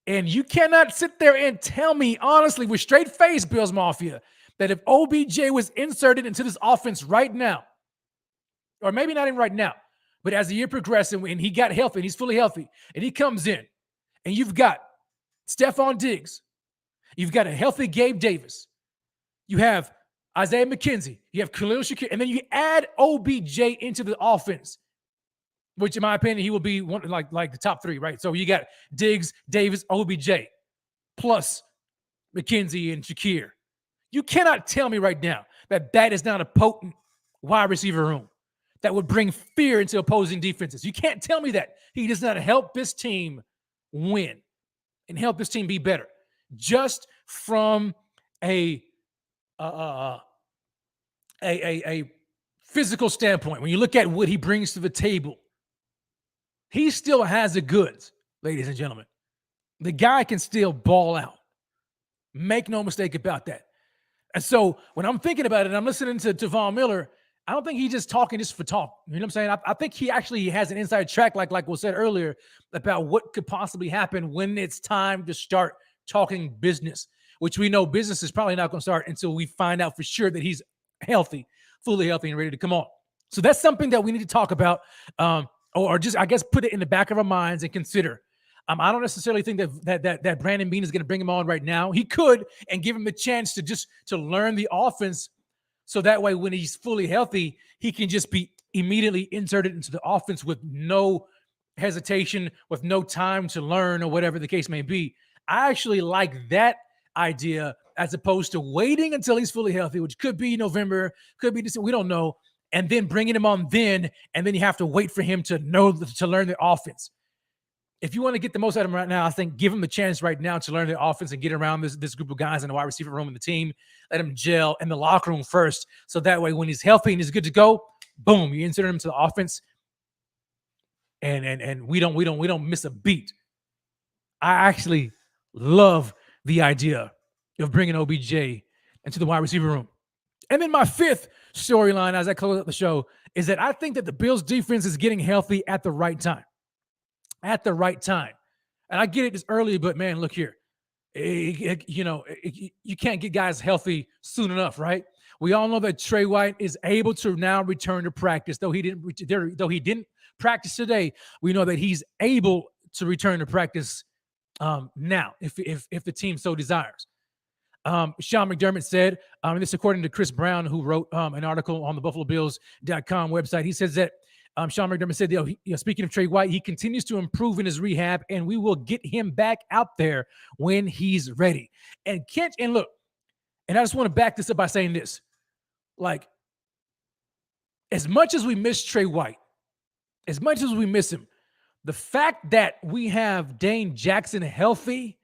And you cannot sit there and tell me, honestly, with straight face, Bills Mafia, that if OBJ was inserted into this offense right now, or maybe not even right now, but as the year progressed and he got healthy and he's fully healthy and he comes in and you've got Stephon Diggs, you've got a healthy Gabe Davis, you have Isaiah McKenzie, you have Khalil Shakir, and then you add OBJ into the offense, which in my opinion, he will be one like the top three, right? So you got Diggs, Davis, OBJ, plus McKenzie and Shakir. You cannot tell me right now that is not a potent wide receiver room that would bring fear into opposing defenses. You can't tell me that he does not help this team win and help this team be better. Just from a physical standpoint, when you look at what he brings to the table, he still has the goods, ladies and gentlemen. The guy can still ball out. Make no mistake about that. And so when I'm thinking about it, I'm listening to Von Miller, I don't think he's just talking just for talk. You know what I'm saying? I think he actually has an inside track, like was said earlier, about what could possibly happen when it's time to start talking business, which we know business is probably not going to start until we find out for sure that he's healthy, fully healthy and ready to come on. So that's something that we need to talk about, or just, I guess, put it in the back of our minds and consider. I don't necessarily think that Brandon Beane is going to bring him on right now. He could, and give him the chance to learn the offense. So that way, when he's fully healthy, he can just be immediately inserted into the offense with no hesitation, with no time to learn or whatever the case may be. I actually like that idea as opposed to waiting until he's fully healthy, which could be November, could be December, we don't know, and then bringing him on then, and then you have to wait for him to learn the offense. If you want to get the most out of him right now, I think give him the chance right now to learn the offense and get around this group of guys in the wide receiver room and the team. Let him gel in the locker room first. So that way, when he's healthy and he's good to go, boom, you insert him to the offense. and we don't miss a beat. I actually love the idea of bringing OBJ into the wide receiver room. And then my fifth storyline as I close out the show is that I think that the Bills defense is getting healthy at the right time. At the right time. And I get it this early, but man, look here. You can't get guys healthy soon enough, right? We all know that Trey White is able to now return to practice, though he didn't practice today. We know that he's able to return to practice now, if the team so desires. Sean McDermott said, and this according to Chris Brown, who wrote an article on the BuffaloBills.com website. He says that Sean McDermott said, speaking of Trey White, he continues to improve in his rehab, and we will get him back out there when he's ready. And look, and I just want to back this up by saying this. Like, as much as we miss Trey White, as much as we miss him, the fact that we have Dane Jackson healthy,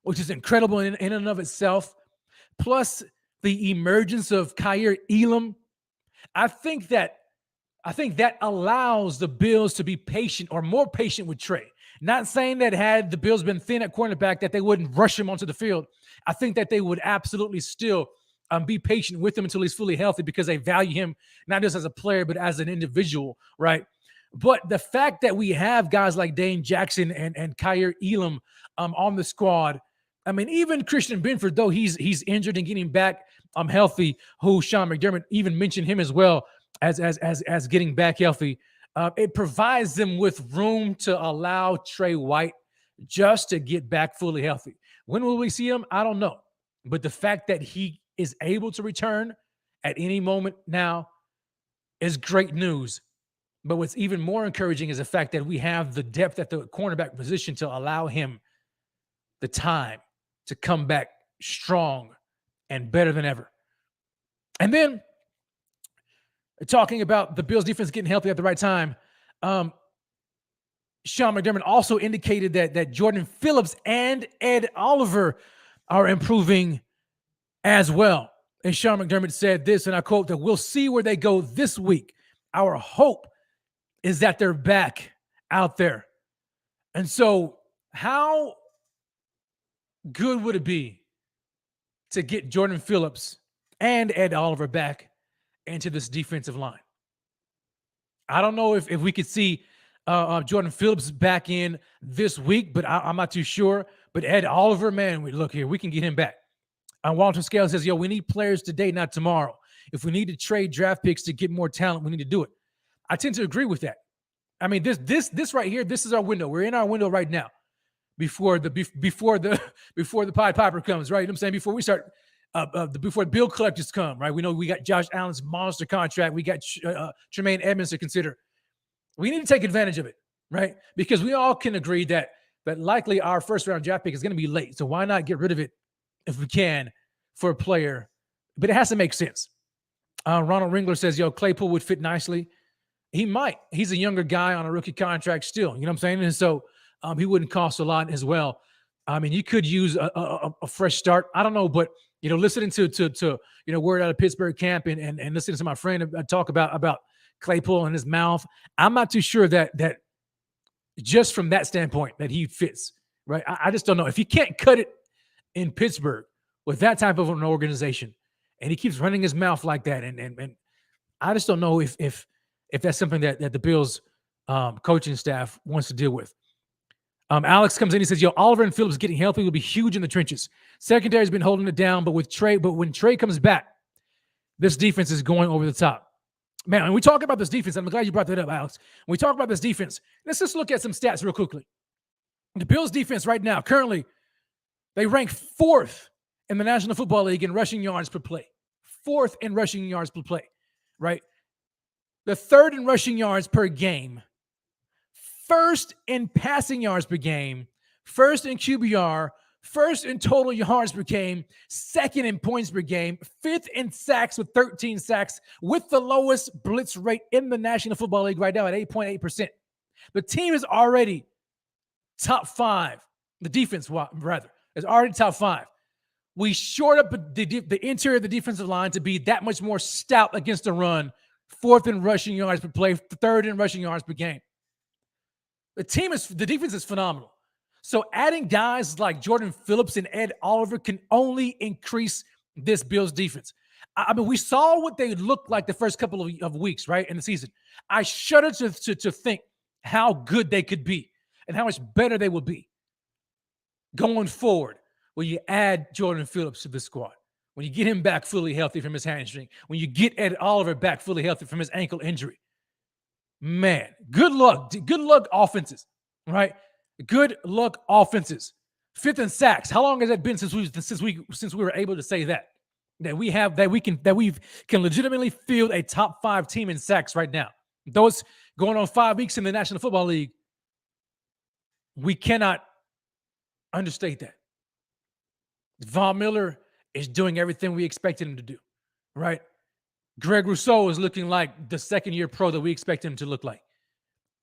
which is incredible in and of itself, plus the emergence of Kyer Elam, I think that allows the Bills to be patient or more patient with Trey. Not saying that had the Bills been thin at cornerback that they wouldn't rush him onto the field. I think that they would absolutely still be patient with him until he's fully healthy because they value him not just as a player but as an individual, right? But the fact that we have guys like Dane Jackson and Kyer Elam on the squad, I mean, even Christian Benford, though he's injured and getting back healthy, who Sean McDermott even mentioned him as well as getting back healthy, it provides them with room to allow Trey White just to get back fully healthy. When will we see him? I don't know. But the fact that he is able to return at any moment now is great news. But what's even more encouraging is the fact that we have the depth at the cornerback position to allow him the time to come back strong and better than ever. And then talking about the Bills defense getting healthy at the right time, Sean McDermott also indicated that Jordan Phillips and Ed Oliver are improving as well. And Sean McDermott said this, and I quote, that we'll see where they go this week. Our hope is that they're back out there. And so how good would it be to get Jordan Phillips and Ed Oliver back into this defensive line? I don't know if we could see Jordan Phillips back in this week, but I'm not too sure. But Ed Oliver, man, look here, we can get him back. Walter Scales says, we need players today, not tomorrow. If we need to trade draft picks to get more talent, we need to do it. I tend to agree with that. I mean, this right here, this is our window. We're in our window right now before the Pied Piper comes, right? You know what I'm saying? Before we start, before the bill collectors come, right? We know we got Josh Allen's monster contract. We got Tremaine Edmonds to consider. We need to take advantage of it, right? Because we all can agree that likely our first round draft pick is going to be late. So why not get rid of it if we can for a player? But it has to make sense. Ronald Ringler says, Claypool would fit nicely. He might. He's a younger guy on a rookie contract still. You know what I'm saying? And so he wouldn't cost a lot as well. I mean, you could use a fresh start. I don't know, but listening to word out of Pittsburgh camp and listening to my friend talk about Claypool and his mouth, I'm not too sure that just from that standpoint that he fits, right? I just don't know. If he can't cut it in Pittsburgh with that type of an organization, and he keeps running his mouth like that, and I just don't know if that's something that the Bills coaching staff wants to deal with. Alex comes in, he says, Oliver and Phillips getting healthy will be huge in the trenches. Secondary's been holding it down, but when Trey comes back, this defense is going over the top. Man, when we talk about this defense, I'm glad you brought that up, Alex. When we talk about this defense, let's just look at some stats real quickly. The Bills defense right now, currently, they rank 4th in the National Football League in rushing yards per play. 4th in rushing yards per play, right? The 3rd in rushing yards per game. 1st in passing yards per game. 1st in QBR. 1st in total yards per game. 2nd in points per game. 5th in sacks with 13 sacks, with the lowest blitz rate in the National Football League right now at 8.8%. The team is already top 5. The defense, rather, is already top 5. We short up the interior of the defensive line to be that much more stout against the run. 4th in rushing yards per play, 3rd in rushing yards per game. The defense is phenomenal. So adding guys like Jordan Phillips and Ed Oliver can only increase this Bills defense. I mean, we saw what they looked like the first couple of weeks, right, in the season. I shudder to think how good they could be and how much better they will be going forward when you add Jordan Phillips to the squad, when you get him back fully healthy from his hamstring, when you get Ed Oliver back fully healthy from his ankle injury. Man, good luck. Good luck offenses, right? Good luck offenses. 5th in sacks. How long has that been since we were able to say that we can legitimately field a top 5 team in sacks right now? Though it's going on 5 weeks in the National Football League, we cannot understate that. Von Miller is doing everything we expected him to do, right? Greg Rousseau is looking like the second-year pro that we expect him to look like.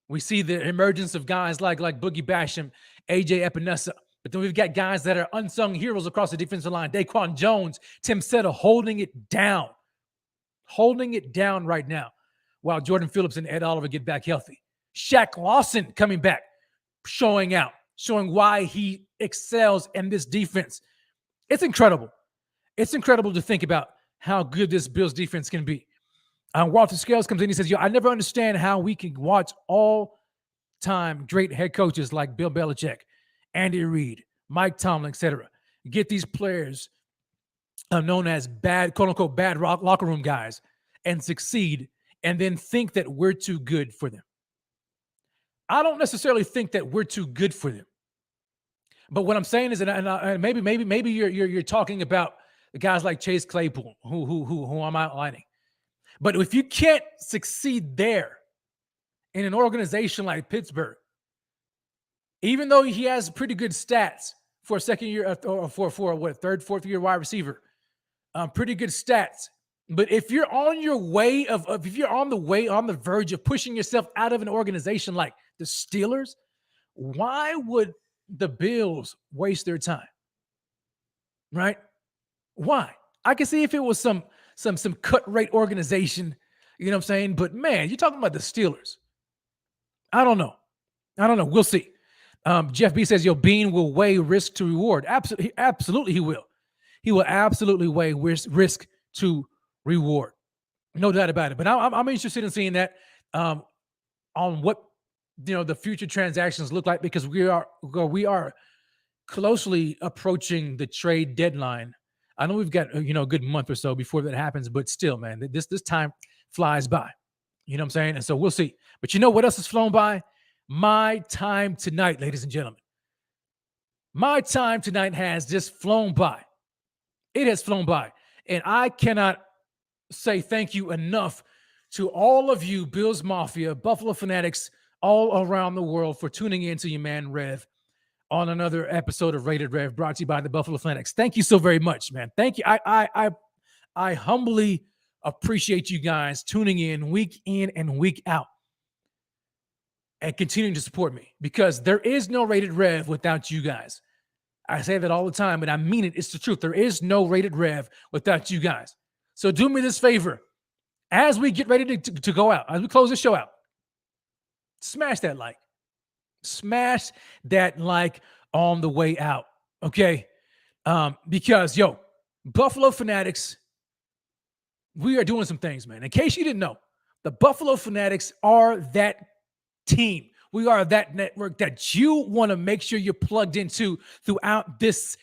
We see the emergence of guys like Boogie Basham, AJ Epinesa, but then we've got guys that are unsung heroes across the defensive line. Daquan Jones, Tim Setta holding it down right now while Jordan Phillips and Ed Oliver get back healthy. Shaq Lawson coming back, showing why he excels in this defense. It's incredible. It's incredible to think about how good this Bills defense can be. Walter Scales comes in. He says, I never understand how we can watch all-time great head coaches like Bill Belichick, Andy Reid, Mike Tomlin, etc. get these players known as bad, quote-unquote, bad locker room guys and succeed and then think that we're too good for them. I don't necessarily think that we're too good for them. But what I'm saying is, and maybe you're talking about the guys like Chase Claypool, who I'm outlining. But if you can't succeed there in an organization like Pittsburgh, even though he has pretty good stats for a second year or for what, third, fourth year wide receiver, pretty good stats. But if you're on your way if you're on the verge of pushing yourself out of an organization like the Steelers, why would the Bills waste their time? Right? Why? I can see if it was some cut rate organization, you know what I'm saying? But man, you're talking about the Steelers. I don't know. We'll see. Jeff B says, Bean will weigh risk to reward. Absolutely he will. He will absolutely weigh risk to reward. No doubt about it. But I'm interested in seeing that on what the future transactions look like, because we are closely approaching the trade deadline. I know we've got a good month or so before that happens, but still, man, this time flies by. You know what I'm saying? And so we'll see. But you know what else has flown by? My time tonight, ladies and gentlemen. My time tonight has just flown by. It has flown by. And I cannot say thank you enough to all of you Bills Mafia, Buffalo Fanatics all around the world for tuning in to your man Rev on another episode of Rated Rev, brought to you by the Buffalo Fanatics. Thank you so very much, man. Thank you. I humbly appreciate you guys tuning in and week out and continuing to support me, because there is no Rated Rev without you guys. I say that all the time, but I mean it. It's the truth. There is no Rated Rev without you guys. So do me this favor. As we get ready to go out, as we close the show out, smash that like. Smash that like on the way out, okay? Because, Buffalo Fanatics, we are doing some things, man. In case you didn't know, the Buffalo Fanatics are that team. We are that network that you want to make sure you're plugged into throughout this,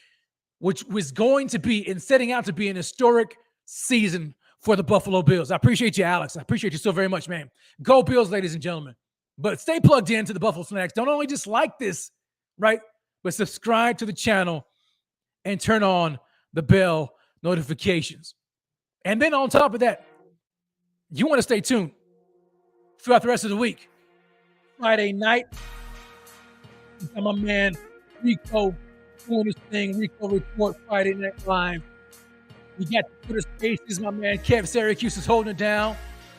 which was going to be and setting out to be an historic season for the Buffalo Bills. I appreciate you, Alex. I appreciate you so very much, man. Go Bills, ladies and gentlemen. But stay plugged in to the Buffalo Fanatics. Don't only just like this, right? But subscribe to the channel and turn on the bell notifications. And then on top of that, you want to stay tuned throughout the rest of the week. Friday night, my man Rico doing his thing. Rico Report Friday Night Live. We got the Twitter Spaces. My man Kev Syracuse is holding it down.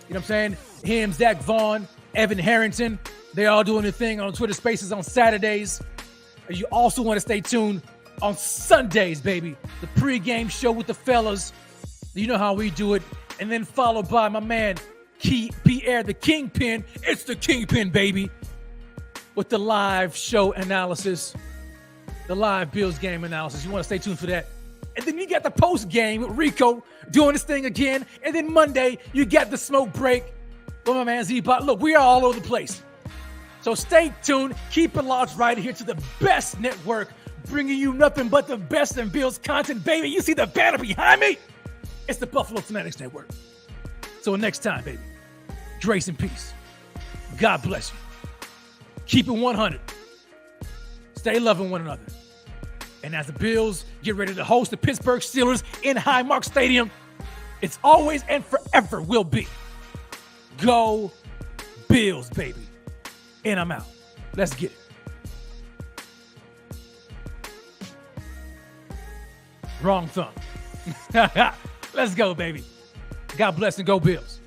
You know what I'm saying? Him, Zach Vaughn, Evan Harrington, they all doing their thing on Twitter Spaces on Saturdays. You also want to stay tuned on Sundays, baby. The pregame show with the fellas. You know how we do it. And then followed by my man, Pierre the Kingpin. It's the Kingpin, baby. with the live show analysis, the live Bills game analysis. You want to stay tuned for that. And then you got the post game with Rico doing his thing again. And then Monday, you got the smoke break with my man Z-Bot. Look, we are all over the place. So stay tuned. Keep it locked right here to the best network, bringing you nothing but the best in Bills content, baby. You see the banner behind me? It's the Buffalo Fanatics Network. So next time, baby, grace and peace. God bless you. Keep it 100. Stay loving one another. And as the Bills get ready to host the Pittsburgh Steelers in Highmark Stadium, it's always and forever will be Go Bills, baby. And I'm out. Let's get it. Wrong thumb. Let's go, baby. God bless and go Bills.